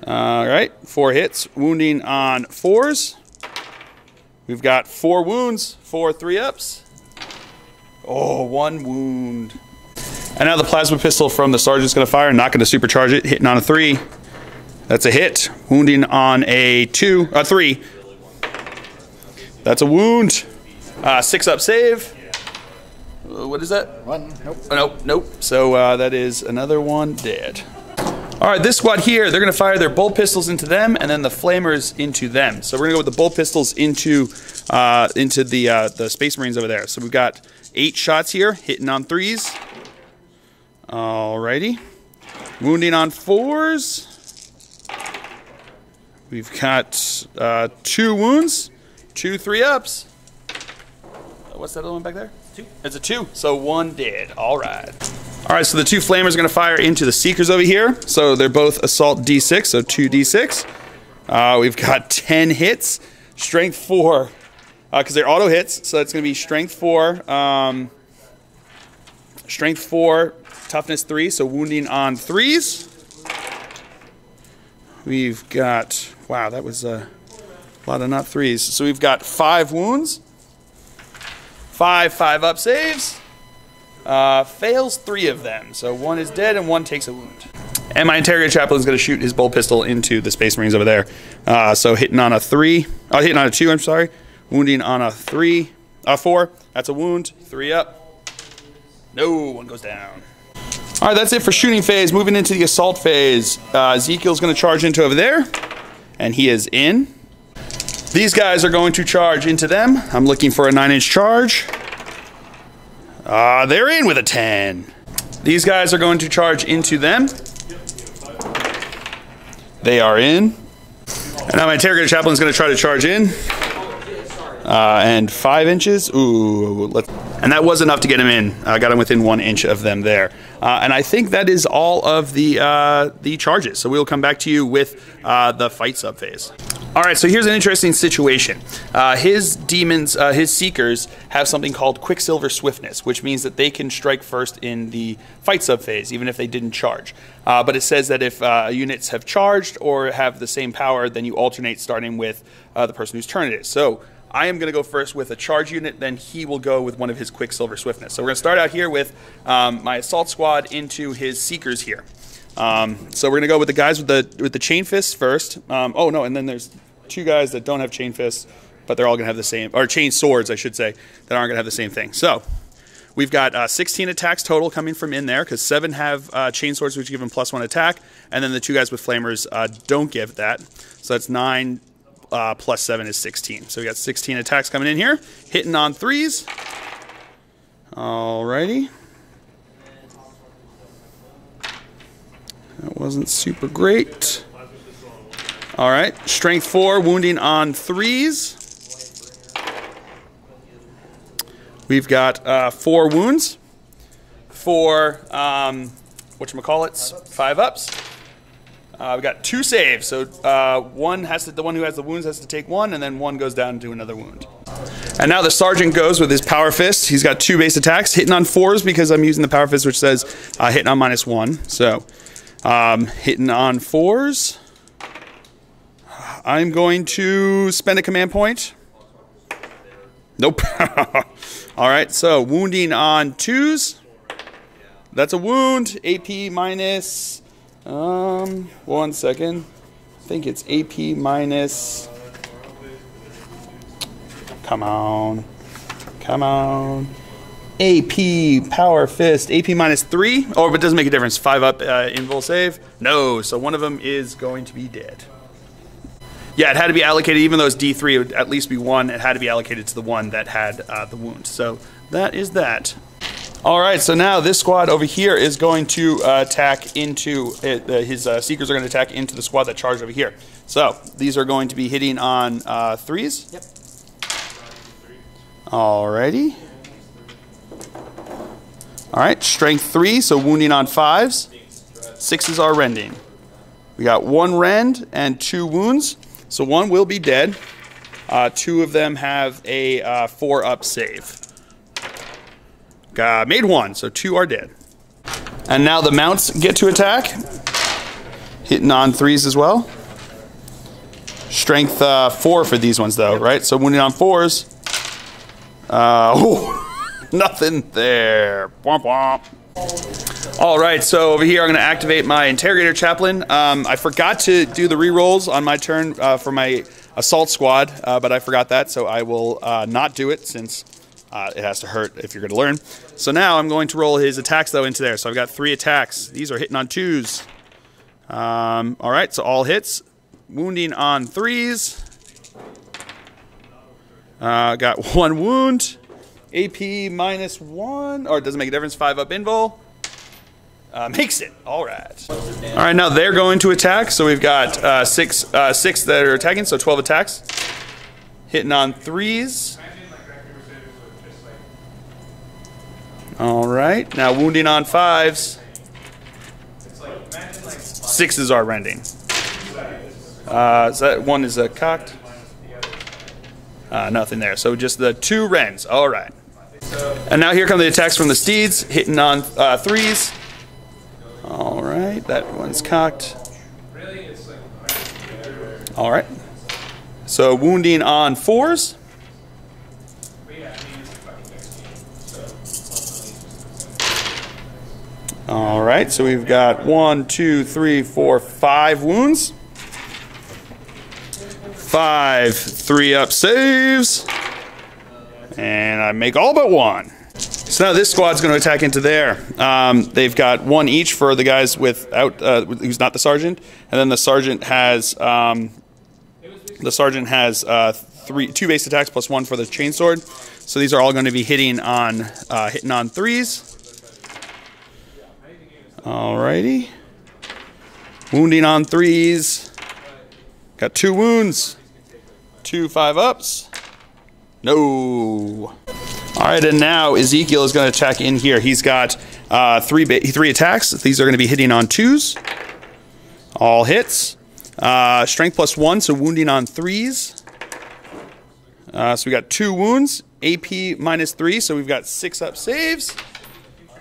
All right, 4 hits, wounding on 4s. We've got 4 wounds, 4 3-ups. Oh, 1 wound. And now the plasma pistol from the sergeant's going to fire, not going to supercharge it, hitting on a 3. That's a hit. Wounding on a 3. That's a wound. 6-up save. What is that? 1. Nope. Oh, nope. So that is another one dead. All right, this squad here, they're going to fire their bolt pistols into them and then the flamers into them. So we're going to go with the bolt pistols into the Space Marines over there. So we've got 8 shots here, hitting on 3s. Alrighty. Wounding on 4s. We've got 2 wounds, 2 3-ups. What's that other one back there? 2. It's a 2, so 1 dead. All right. All right, so the 2 flamers are going to fire into the Seekers over here. So they're both assault D6, so 2 D6. We've got 10 hits, strength 4, because they're auto hits. So it's going to be strength 4, toughness 3, so wounding on 3s. We've got, wow, that was a lot of not 3s. So we've got 5 wounds, 5 5-up saves. Fails 3 of them, so 1 is dead and 1 takes a wound. And my Interrogator-Chaplain is going to shoot his bolt pistol into the Space Marines over there. So hitting on a 3, hitting on a 2, I'm sorry. Wounding on a 4, that's a wound, 3 up. No, 1 goes down. All right, that's it for shooting phase. Moving into the assault phase. Ezekiel's going to charge into over there, and he is in. These guys are going to charge into them. I'm looking for a 9-inch charge. They're in with a 10. These guys are going to charge into them. They are in. And now my Interrogator Chaplain is going to try to charge in. And 5 inches. Ooh, and that was enough to get him in. I got him within 1 inch of them there. And I think that is all of the charges. So we'll come back to you with the fight sub phase. All right, so here's an interesting situation. His demons, his seekers, have something called Quicksilver Swiftness, which means that they can strike first in the fight sub phase, even if they didn't charge. But it says that if units have charged or have the same power, then you alternate starting with the person whose turn it is. So I am going to go first with a charge unit, then he will go with one of his Quicksilver Swiftness. So we're going to start out here with my assault squad into his seekers here. So we're going to go with the guys with the chain fists first. Oh no, and then there's 2 guys that don't have chain fists, but they're all going to have the same, or chain swords, I should say, that aren't going to have the same thing. So we've got 16 attacks total coming from in there, because 7 have chain swords, which give them +1 attack, and then the 2 guys with flamers don't give that. So that's 9 plus 7 is 16. So we got 16 attacks coming in here, hitting on 3s. Alrighty. That wasn't super great. All right, strength 4, wounding on 3s. We've got 4 wounds for whatchamacallits, 5 ups. We've got 2 saves, so the one who has the wounds has to take 1, and then 1 goes down to another wound. And now the sergeant goes with his power fist. He's got 2 base attacks, hitting on 4s because I'm using the power fist, which says hitting on -1. So hitting on 4s. I'm going to spend a command point. Nope. All right, so wounding on 2s. That's a wound. AP minus, 1 second. I think it's AP minus, come on. AP, power fist, AP minus 3. Oh, but it doesn't make a difference. 5 up, invul save. No, so one of them is going to be dead. Yeah, it had to be allocated, even though it's D3, it would at least be 1. It had to be allocated to the one that had the wound. So that is that. All right, so now this squad over here is going to attack into, his seekers are going to attack into the squad that charged over here. So these are going to be hitting on 3s. Yep. Alrighty. All right, strength 3, so wounding on 5s. 6s are rending. We got 1 rend and 2 wounds. So 1 will be dead. 2 of them have a 4-up save. Made 1, so 2 are dead. And now the mounts get to attack. Hitting on 3s as well. Strength 4 for these ones though, right? So wounding on 4s. Nothing there. Womp womp. All right, so over here I'm going to activate my Interrogator Chaplain. I forgot to do the rerolls on my turn for my assault squad, but I forgot that, so I will not do it since it has to hurt if you're going to learn. So now I'm going to roll his attacks, though, into there. So I've got 3 attacks. These are hitting on 2s. All right, so all hits. Wounding on 3s. Got 1 wound. AP minus 1, or it doesn't make a difference, 5 up invul. Makes it. All right. All right, now they're going to attack. So we've got 6 that are attacking, so 12 attacks. Hitting on 3s. All right, now wounding on 5s. 6s are rending. So that one is cocked. Nothing there. So just the 2 rends. All right. And now here come the attacks from the steeds, hitting on 3s. All right, that one's cocked. All right. So wounding on 4s. All right, so we've got 1, 2, 3, 4, 5 wounds. 5 3-up saves. And I make all but 1. So now this squad's going to attack into there. They've got 1 each for the guys without, who's not the sergeant. And then the sergeant has The sergeant has 2 base attacks plus 1 for the chainsword. So these are all going to be hitting on 3s. Alrighty. Wounding on 3s. Got 2 wounds. 2 5-ups. No. Alright, and now Ezekiel is going to attack in here. He's got 3 attacks. These are going to be hitting on 2s. All hits. Strength plus 1, so wounding on 3s. So we got 2 wounds. AP minus 3, so we've got 6-up saves.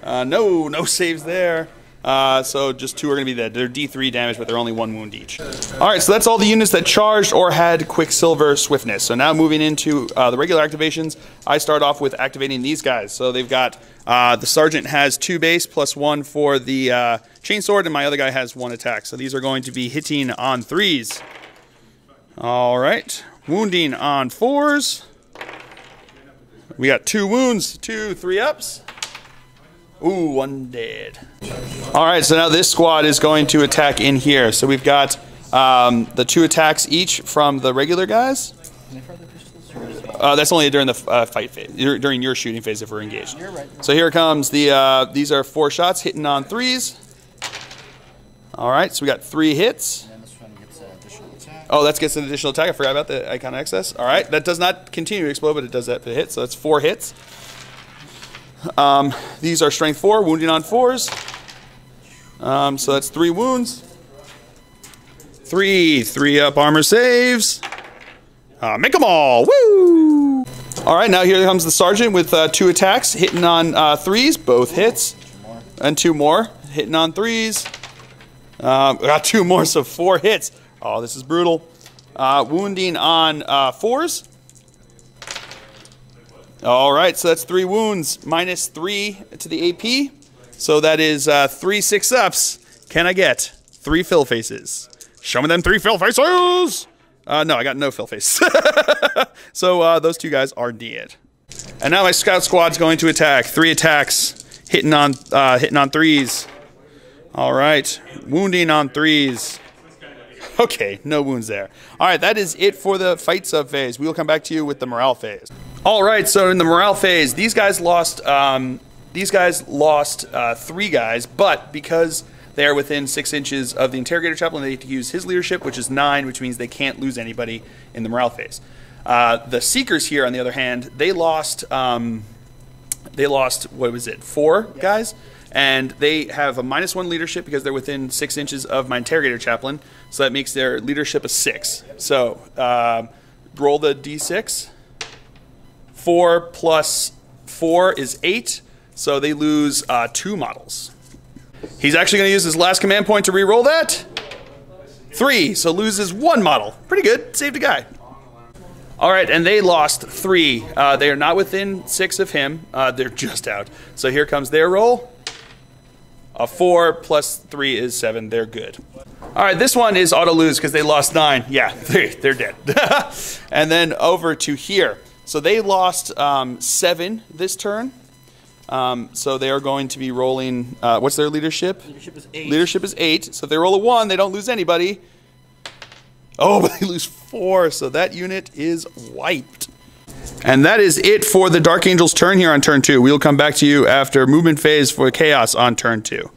No saves there. So just 2 are going to be dead. They're D3 damage, but they're only 1 wound each. Alright, so that's all the units that charged or had Quicksilver Swiftness. So now moving into the regular activations, I start off with activating these guys. So they've got, the Sergeant has 2 base plus 1 for the Chainsword, and my other guy has 1 attack. So these are going to be hitting on 3s. Alright, wounding on 4s. We got 2 wounds, 2 3-ups. Ooh, 1 dead. Alright, so now this squad is going to attack in here. So we've got the 2 attacks each from the regular guys. That's only during the fight phase, during your shooting phase if we're engaged. So here comes the, these are 4 shots hitting on 3s. Alright, so we got 3 hits. Oh, that gets an additional attack. I forgot about the icon excess. Alright, that does not continue to explode, but it does that for hit. So that's 4 hits. These are strength 4, wounding on 4s. So that's 3 wounds. 3-up armor saves. Make them all. Woo! Alright, now here comes the sergeant with 2 attacks, hitting on 3s, both hits. And 2 more, hitting on 3s. Got 2 more, so 4 hits. Oh, this is brutal. Wounding on 4s. Alright, so that's 3 wounds, minus 3 to the AP. So that is 3 6-ups. Can I get 3 fill faces? Show me them 3 fill faces! No, I got no fill face. So those 2 guys are dead. And now my scout squad's going to attack. 3 attacks, hitting on 3s. Alright, wounding on 3s. Okay, no wounds there. Alright, that is it for the fight sub phase. We will come back to you with the morale phase. Alright, so in the morale phase, these guys lost 3 guys, but because they are within 6 inches of the Interrogator-Chaplain, they get to use his leadership, which is 9, which means they can't lose anybody in the morale phase. The Seekers here, on the other hand, they lost, what was it, 4 guys? And they have a -1 leadership because they're within 6 inches of my Interrogator-Chaplain, so that makes their leadership a 6. So, roll the d6. 4 plus 4 is 8, so they lose 2 models. He's actually going to use his last command point to re-roll that. 3, so loses 1 model. Pretty good, saved a guy. Alright, and they lost 3. They are not within 6 of him, they're just out. So here comes their roll. 4 plus 3 is 7, they're good. Alright, this one is auto lose because they lost 9. Yeah, they're dead. And then over to here. So they lost 7 this turn. So they are going to be rolling, what's their leadership? Leadership is 8. Leadership is 8. So if they roll a 1, they don't lose anybody. Oh, but they lose 4. So that unit is wiped. And that is it for the Dark Angels turn here on turn 2. We'll come back to you after movement phase for Chaos on turn 2.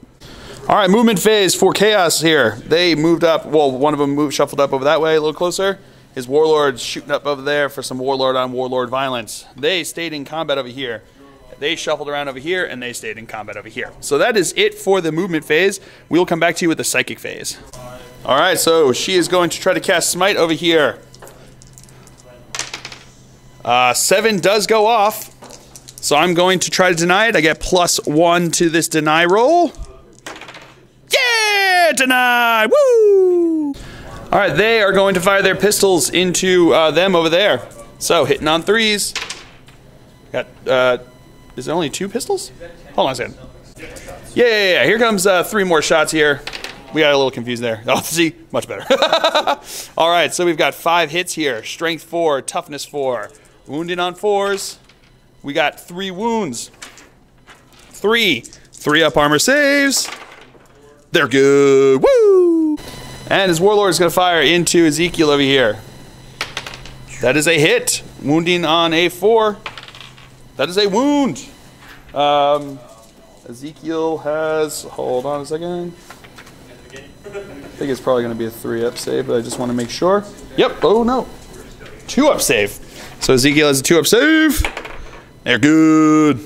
Alright, movement phase for Chaos here. They moved up, well, one of them shuffled up over that way a little closer. His Warlord's shooting up over there for some Warlord on Warlord violence. They stayed in combat over here. They shuffled around over here, and they stayed in combat over here. So that is it for the movement phase. We'll come back to you with the psychic phase. Alright, so she is going to try to cast Smite over here. 7 does go off. So I'm going to try to deny it. I get +1 to this deny roll. Yeah! Deny! Woo! Alright, they are going to fire their pistols into them over there. So, hitting on 3s. Got, is there only 2 pistols? Hold on a second. Yeah. Here comes 3 more shots here. We got a little confused there. Oh, see? Much better. Alright, so we've got 5 hits here. Strength 4, toughness 4. Wounding on 4s. We got 3 wounds. 3-up armor saves. They're good. Woo! And his Warlord is going to fire into Ezekiel over here. That is a hit. Wounding on a 4. That is a wound. Ezekiel has, hold on a second. I think it's probably going to be a 3-up save, but I just want to make sure. Yep, oh no. 2-up save. So Ezekiel has a 2-up save. They're good.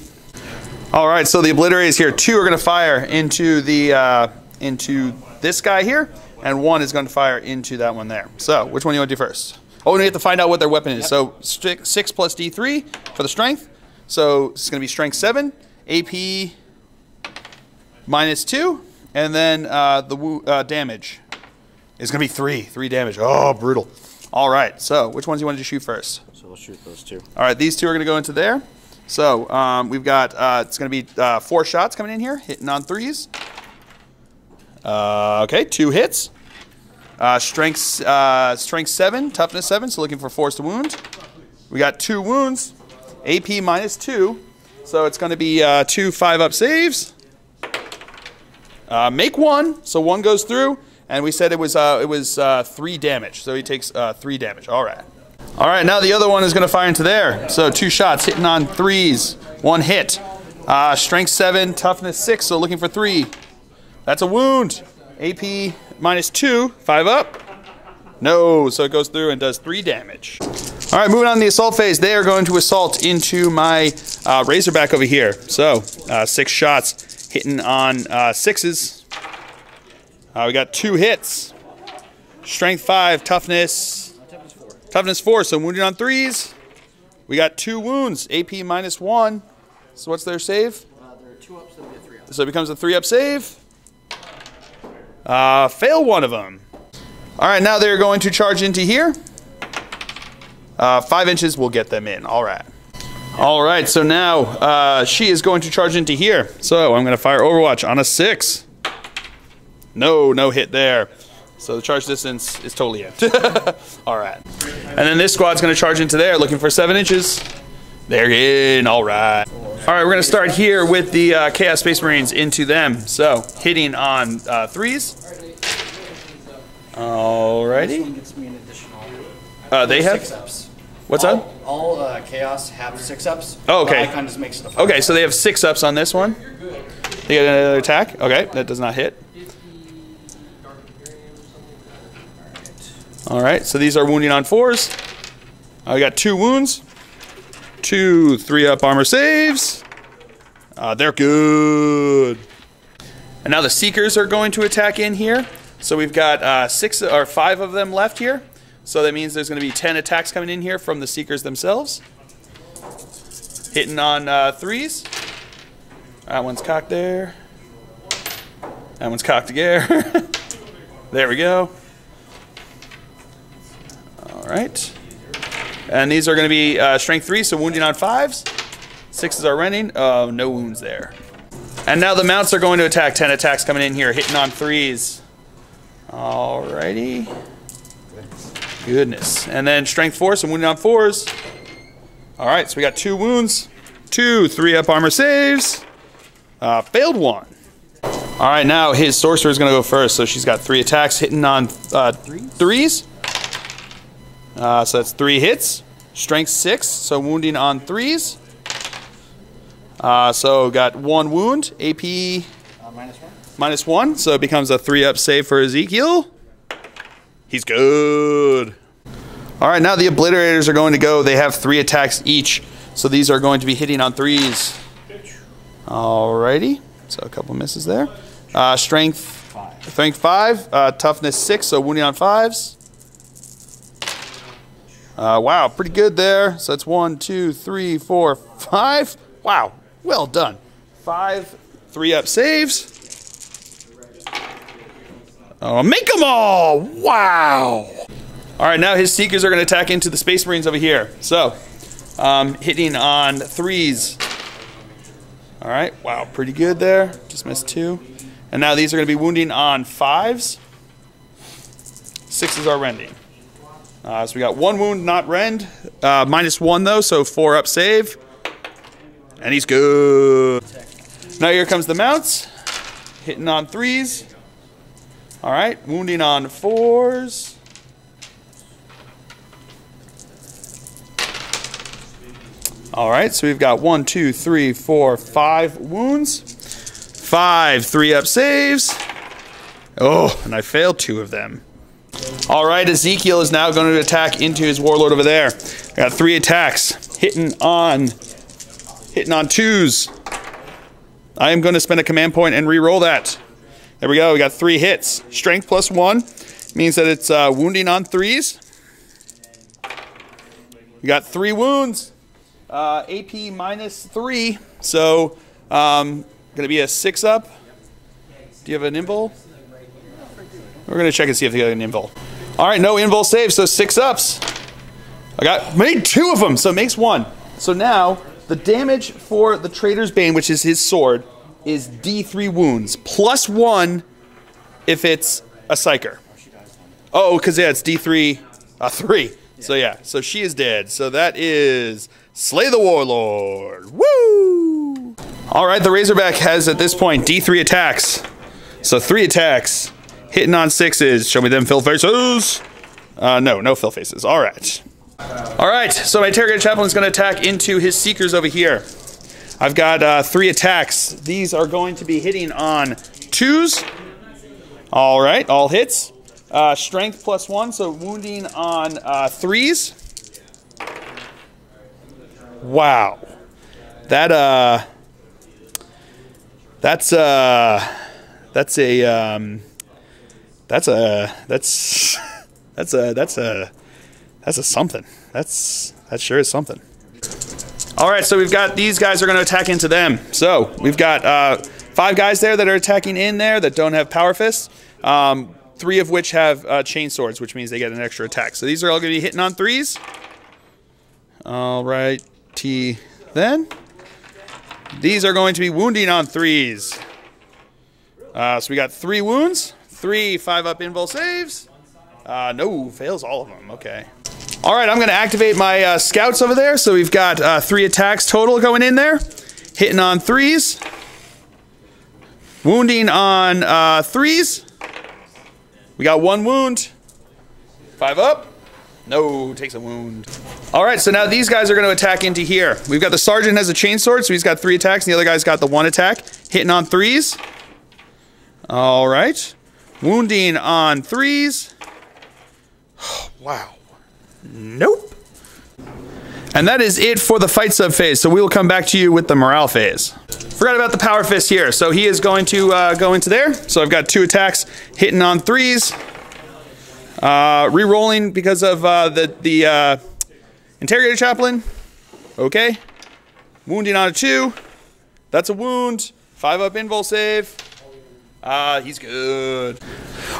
All right, so the obliterators here, 2 are going to fire into the into this guy here, and 1 is going to fire into that one there. So which one do you want to do first? Oh, and we have to find out what their weapon is. So 6 plus D3 for the strength. So it's going to be strength 7, AP -2, and then the damage is going to be 3 damage. Oh, brutal. All right, so which ones do you want to shoot first? So we'll shoot those 2. All right, these 2 are going to go into there. So we've got, it's going to be 4 shots coming in here, hitting on 3s. Okay, 2 hits. Strength 7, toughness 7, so looking for force to wound. We got 2 wounds, AP -2, so it's going to be 2 5-up saves. Make 1, so 1 goes through, and we said it was 3 damage, so he takes 3 damage. All right. All right, now the other one is going to fire into there. So 2 shots, hitting on 3s, 1 hit. Strength 7, toughness 6, so looking for 3. That's a wound. AP -2, 5-up. No, so it goes through and does 3 damage. All right, moving on to the assault phase. They are going to assault into my Razorback over here. So 6 shots, hitting on 6s. We got 2 hits. Strength 5, toughness 4, so wounded on 3s. We got 2 wounds, AP -1. So what's their save? They're 2-ups, so it'll be a 3-up. So it becomes a 3-up save. Fail 1 of them. All right, now they're going to charge into here. 5 inches will get them in. All right. All right, so now she is going to charge into here. So I'm going to fire Overwatch on a 6. No hit there. So the charge distance is totally in. All right. And then this squad's going to charge into there, looking for 7 inches. They're in. All right. All right, we're going to start here with the Chaos Space Marines into them. So hitting on 3s. Alrighty. This one gets me an additional. They have 6-ups. What's that? All Chaos have 6-ups. Oh, okay. The icon just makes it a 5. Okay, so they have 6-ups on this one. They get another attack. Okay, that does not hit. All right, so these are wounding on 4s. We got 2 wounds, 2 3-up armor saves. They're good. And now the Seekers are going to attack in here. So we've got 6 or 5 of them left here. So that means there's going to be 10 attacks coming in here from the Seekers themselves. Hitting on 3s. That one's cocked there. That one's cocked again. There we go. All right. And these are going to be strength 3, so wounding on 5s. 6s are rending. Oh, no wounds there. And now the mounts are going to attack. 10 attacks coming in here, hitting on 3s. Alrighty. Goodness. And then strength 4, so wounding on 4s. Alright, so we got 2 wounds. 2 3-up armor saves. Failed 1. Alright, now his sorcerer is going to go first. So she's got 3 attacks, hitting on 3s. So that's 3 hits. Strength 6, so wounding on 3s. So got 1 wound. AP -1, so it becomes a 3-up save for Ezekiel. He's good. All right, now the obliterators are going to go. They have 3 attacks each, so these are going to be hitting on 3s. Alrighty, so a couple misses there. Strength 5, toughness 6, so wounding on 5s. Wow, pretty good there. So that's 1, 2, 3, 4, 5. Wow, well done. 5 3-up saves. Oh, make them all! Wow! All right, now his Seekers are going to attack into the Space Marines over here. So, hitting on 3s. All right, wow, pretty good there. Just missed 2. And now these are going to be wounding on 5s. 6s are rending. So we got 1 wound, not rend. -1 though, so 4-up save. And he's good. Now here comes the mounts. Hitting on 3s. Alright, wounding on 4s. All right, so we've got 1, 2, 3, 4, 5 wounds. 5 3-up saves. Oh, and I failed 2 of them. All right, Ezekiel is now going to attack into his warlord over there. Got 3 attacks, hitting on 2s. I am going to spend a command point and re-roll that. There we go. We got 3 hits. Strength +1 means that it's wounding on 3s. We got 3 wounds. AP -3, so going to be a 6-up. Do you have an invul? We're going to check and see if they got an invul. All right, no invul save, so 6-ups. Made 2 of them, so it makes 1. So now the damage for the Traitor's Bane, which is his sword, is D3 wounds +1 if it's a psyker. Oh, because yeah, it's D3 3. So yeah, so she is dead. So that is Slay the Warlord. Woo! All right, the Razorback has at this point D3 attacks. So 3 attacks, hitting on 6s. Show me them fill faces. No fill faces. All right. All right, so my Interrogator-Chaplain is going to attack into his Seekers over here. I've got 3 attacks. These are going to be hitting on 2s. All right, all hits. Strength +1, so wounding on 3s. Wow, that's a something. That sure is something. All right, so we've got these guys are going to attack into them. So we've got 5 guys there that are attacking in there that don't have power fists. 3 of which have chain swords, which means they get an extra attack. So these are all going to be hitting on 3s. All right, then these are going to be wounding on 3s. So we got 3 wounds, 3 5-up invul saves. No, fails all of them. Okay. All right, I'm going to activate my scouts over there. So we've got 3 attacks total going in there, hitting on 3s, wounding on 3s. We got 1 wound, 5 up. No, takes a wound. All right, so now these guys are going to attack into here. We've got the Sergeant has a chainsword, so he's got 3 attacks, and the other guy's got the 1 attack, hitting on 3s. All right, wounding on 3s. Wow. Nope. And that is it for the fight sub phase, so we will come back to you with the morale phase. Forgot about the power fist here, so he is going to go into there. So I've got 2 attacks, hitting on 3s. Re-rolling because of the Interrogator-Chaplain. Okay. Wounding on a 2. That's a wound. 5-up invul save. He's good.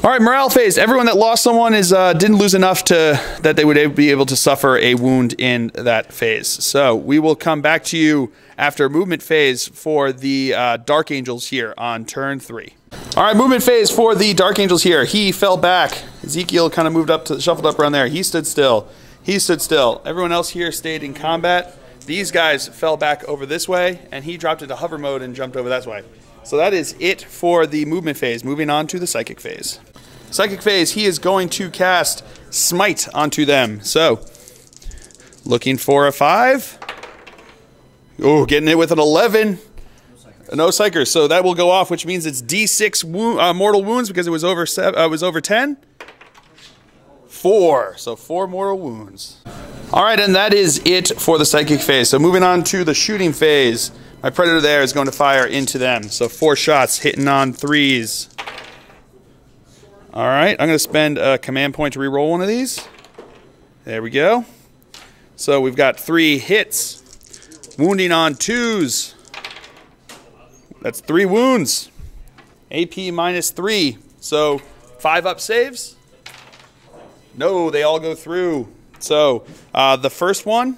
All right, morale phase. Everyone that lost someone didn't lose enough that they would be able to suffer a wound in that phase. So we will come back to you after movement phase for the Dark Angels here on turn 3. All right, movement phase for the Dark Angels here. He fell back. Ezekiel kind of moved up shuffled up around there. He stood still. He stood still. Everyone else here stayed in combat. These guys fell back over this way, and he dropped into hover mode and jumped over that way. So that is it for the movement phase. Moving on to the psychic phase. Psychic phase, he is going to cast Smite onto them. So, looking for a 5. Oh, getting it with an 11. No psychers, so that will go off, which means it's D6 mortal wounds because it was over 10. 4, so 4 mortal wounds. All right, and that is it for the psychic phase. So moving on to the shooting phase. My predator there is going to fire into them. So 4 shots hitting on 3s. All right, I'm going to spend a command point to reroll one of these. There we go. So we've got 3 hits. Wounding on 2s. That's 3 wounds. AP -3. So 5-up saves. No, they all go through. So the first one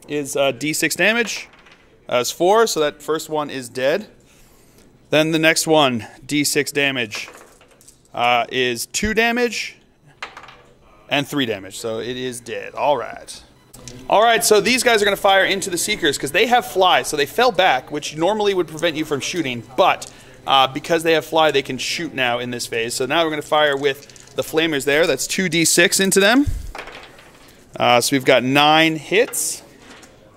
is D6 damage. That's 4, so that first one is dead. Then the next one, D6 damage, is 2 damage and 3 damage. So it is dead. All right. All right, so these guys are going to fire into the Seekers because they have fly. So they fell back, which normally would prevent you from shooting. But because they have fly, they can shoot now in this phase. So now we're going to fire with the Flamers there. That's 2d6 into them. So we've got 9 hits.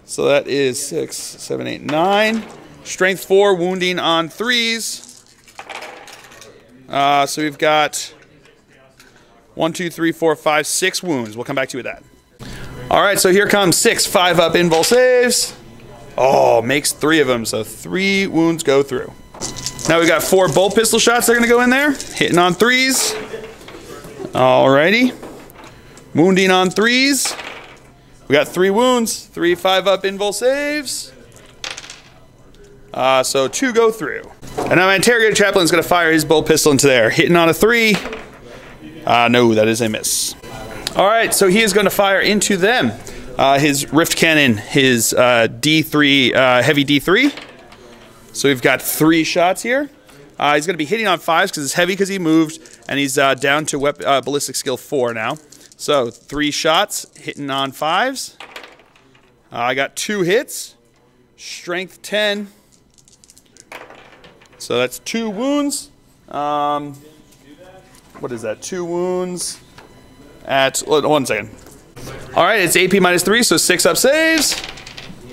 So that is 6, 7, 8, 9. Strength 4, wounding on 3s. So we've got 1, 2, 3, 4, 5, 6 wounds. We'll come back to you with that. All right, so here comes 6 5-up invul saves. Oh, makes 3 of them, so 3 wounds go through. Now we've got 4 bolt pistol shots that are going to go in there. Hitting on 3s. Alrighty. Wounding on 3s. We got 3 wounds. 3 5-up invul saves. So 2 go through. And now my Interrogator-Chaplain is going to fire his bolt pistol into there. Hitting on a 3. No, that is a miss. Alright, so he is going to fire into them. His Rift Cannon, his D3, heavy D3. So we've got 3 shots here. He's going to be hitting on 5s because it's heavy because he moved. And he's down to ballistic skill 4 now. So 3 shots, hitting on 5s. I got 2 hits. Strength 10. So that's 2 wounds. What is that? 2 wounds at 1 second. All right, it's AP minus 3, so 6-up saves.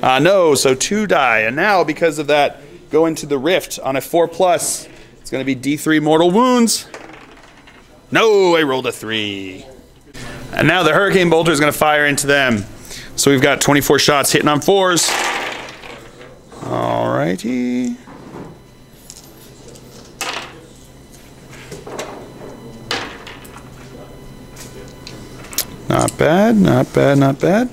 No, so 2 die. And now, because of that, go into the Rift on a 4+. It's going to be D3 mortal wounds. No, I rolled a 3. And now the Hurricane Bolter is going to fire into them. So we've got 24 shots hitting on 4s. All righty. Not bad, not bad, not bad.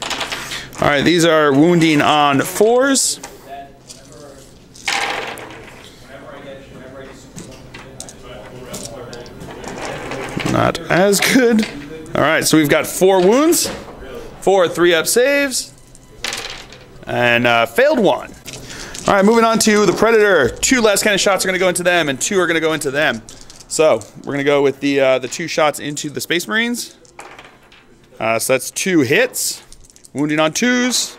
All right, these are wounding on 4s. Not as good. All right, so we've got 4 wounds, 4 3-up saves, and failed 1. All right, moving on to the Predator. 2 last kind of shots are going to go into them, and 2 are going to go into them. So we're going to go with the 2 shots into the Space Marines. So that's 2 hits, wounding on 2s.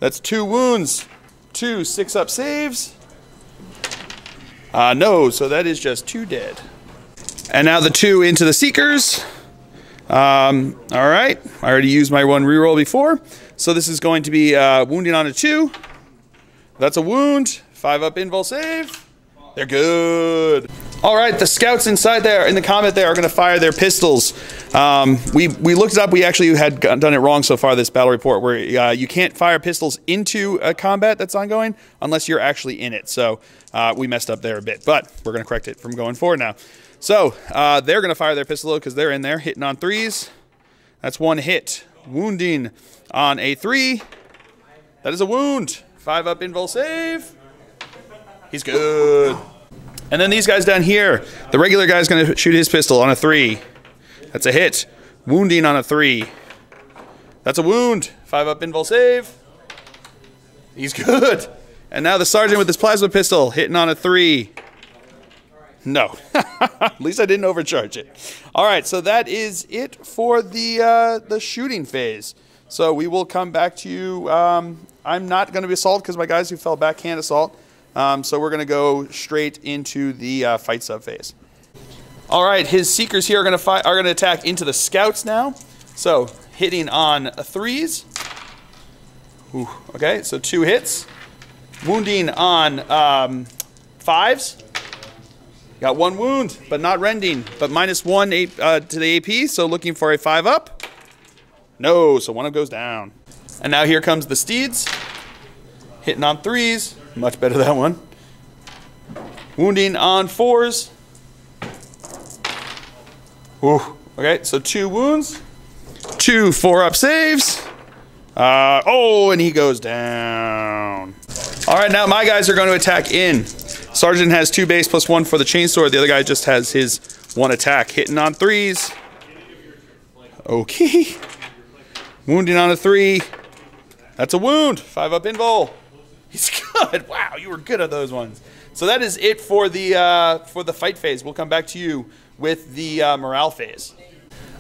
That's 2 wounds, 2 6-up saves. No, so that is just 2 dead. And now the 2 into the Seekers. All right, I already used my 1 reroll before. So this is going to be wounding on a 2. That's a wound, 5-up invul save. They're good. All right, the scouts inside there, in the combat there, are going to fire their pistols. We looked it up. We actually had done it wrong so far, this battle report, where you can't fire pistols into a combat that's ongoing unless you're actually in it. So we messed up there a bit, but we're going to correct it from going forward now. So they're going to fire their pistol because they're in there, hitting on 3s. That's 1 hit. Wounding on a 3. That is a wound. 5-up invul save. He's good. And then these guys down here, the regular guy's going to shoot his pistol on a 3. That's a hit. Wounding on a 3. That's a wound. 5-up invul save. He's good. And now the sergeant with his plasma pistol, hitting on a 3. No. At least I didn't overcharge it. All right, so that is it for the shooting phase. So we will come back to you. I'm not going to be assault because my guys who fell back can't assault. So we're going to go straight into the fight sub phase. All right, his Seekers here are going to attack into the Scouts now. So hitting on 3s. Ooh, okay, so 2 hits. Wounding on 5s. Got 1 wound, but not rending. But minus 1 to the AP, so looking for a 5-up. No, so 1 goes down. And now here comes the Steeds. Hitting on 3s. Much better that one. Wounding on 4s. Ooh, okay, so 2 wounds. 2 4-up saves. Oh, and he goes down. All right, now my guys are going to attack in. Sergeant has 2 base plus 1 for the chainsaw. The other guy just has his 1 attack. Hitting on 3s. Okay. Wounding on a 3. That's a wound. 5-up invul. He's good. Wow, you were good at those ones. So that is it for the fight phase. We'll come back to you with the morale phase.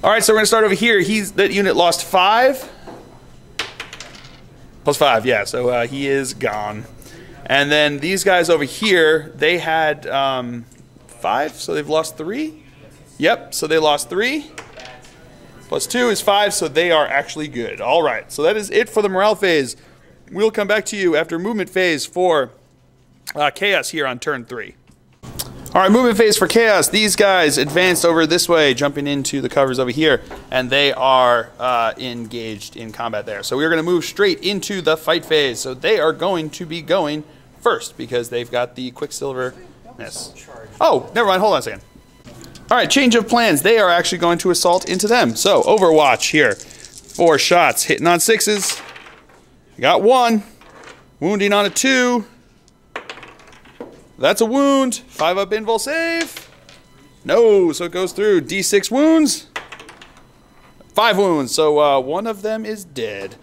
All right, so we're going to start over here. That unit lost 5. Plus 5, yeah, so he is gone. And then these guys over here, they had 5, so they've lost 3. Yep, so they lost 3. Plus 2 is 5, so they are actually good. All right, so that is it for the morale phase. we'll come back to you after movement phase for Chaos here on turn 3. All right, movement phase for Chaos. These guys advanced over this way, jumping into the covers over here, and they are engaged in combat there. So we're going to move straight into the fight phase. So they are going to be going first because they've got the Quicksilver-ness. Oh, never mind. Hold on a second. All right, change of plans. They are actually going to assault into them. So Overwatch here. 4 shots, hitting on 6s. Got 1. Wounding on a 2. That's a wound. 5 up invul save. No, so it goes through. D6 wounds. 5 wounds, so 1 of them is dead.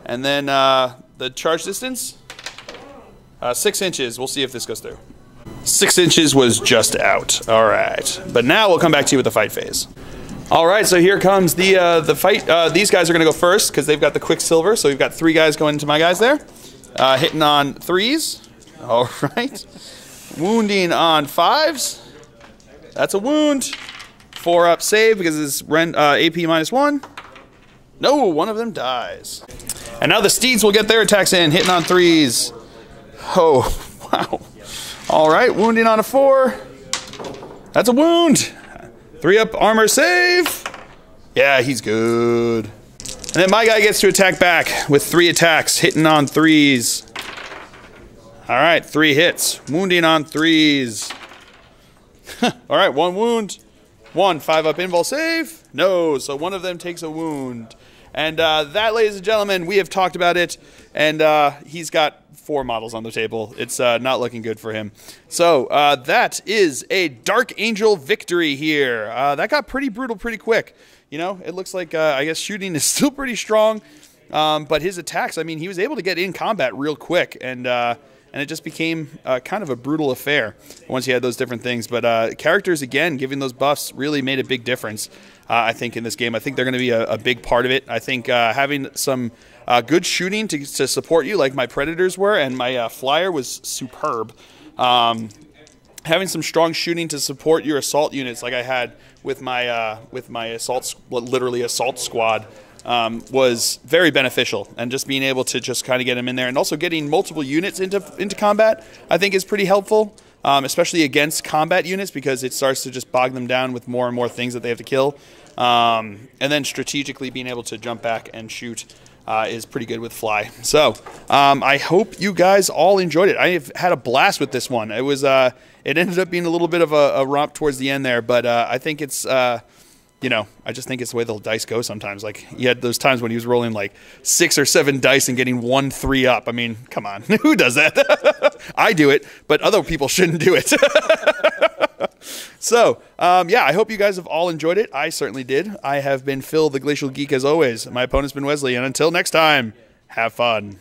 And then the charge distance, 6 inches. We'll see if this goes through. 6 inches was just out. All right, but now we'll come back to you with the fight phase. All right, so here comes the fight. These guys are going to go first because they've got the Quicksilver. So we've got 3 guys going into my guys there. Hitting on 3s. All right. Wounding on 5s. That's a wound. 4 up save because it's AP -1. No, 1 of them dies. And now the Steeds will get their attacks in, hitting on 3s. Oh, wow. All right, wounding on a 4. That's a wound. 3 up armor save. Yeah, he's good. And then my guy gets to attack back with 3 attacks, hitting on 3s. All right, 3 hits. Wounding on 3s. All right, 1 wound. 1 5 up invul save. No, so 1 of them takes a wound. And that, ladies and gentlemen, we have talked about it. And he's got 4 models on the table. It's not looking good for him. So that is a Dark Angel victory here. That got pretty brutal pretty quick. You know, it looks like, I guess, shooting is still pretty strong. But his attacks, I mean, he was able to get in combat real quick. And it just became kind of a brutal affair once you had those different things. But characters, again, giving those buffs really made a big difference, I think, in this game. I think they're going to be a big part of it. I think having some good shooting to support you, like my Predators were, and my Flyer was superb. Having some strong shooting to support your assault units, like I had with my assault, literally assault squad, was very beneficial, and just being able to just kind of get them in there, and also getting multiple units into combat, I think is pretty helpful, especially against combat units, because it starts to just bog them down with more and more things that they have to kill, and then strategically being able to jump back and shoot is pretty good with Fly. So I hope you guys all enjoyed it. I have had a blast with this one. It was it ended up being a little bit of a romp towards the end there, but I think it's you know, I just think it's the way the dice go sometimes. Like, he had those times when he was rolling like 6 or 7 dice and getting 1 3 up. I mean, come on. Who does that? I do it, but other people shouldn't do it. So, yeah, I hope you guys have all enjoyed it. I certainly did. I have been Phil, the Glacial Geek, as always. My opponent's been Wesley, and until next time, have fun.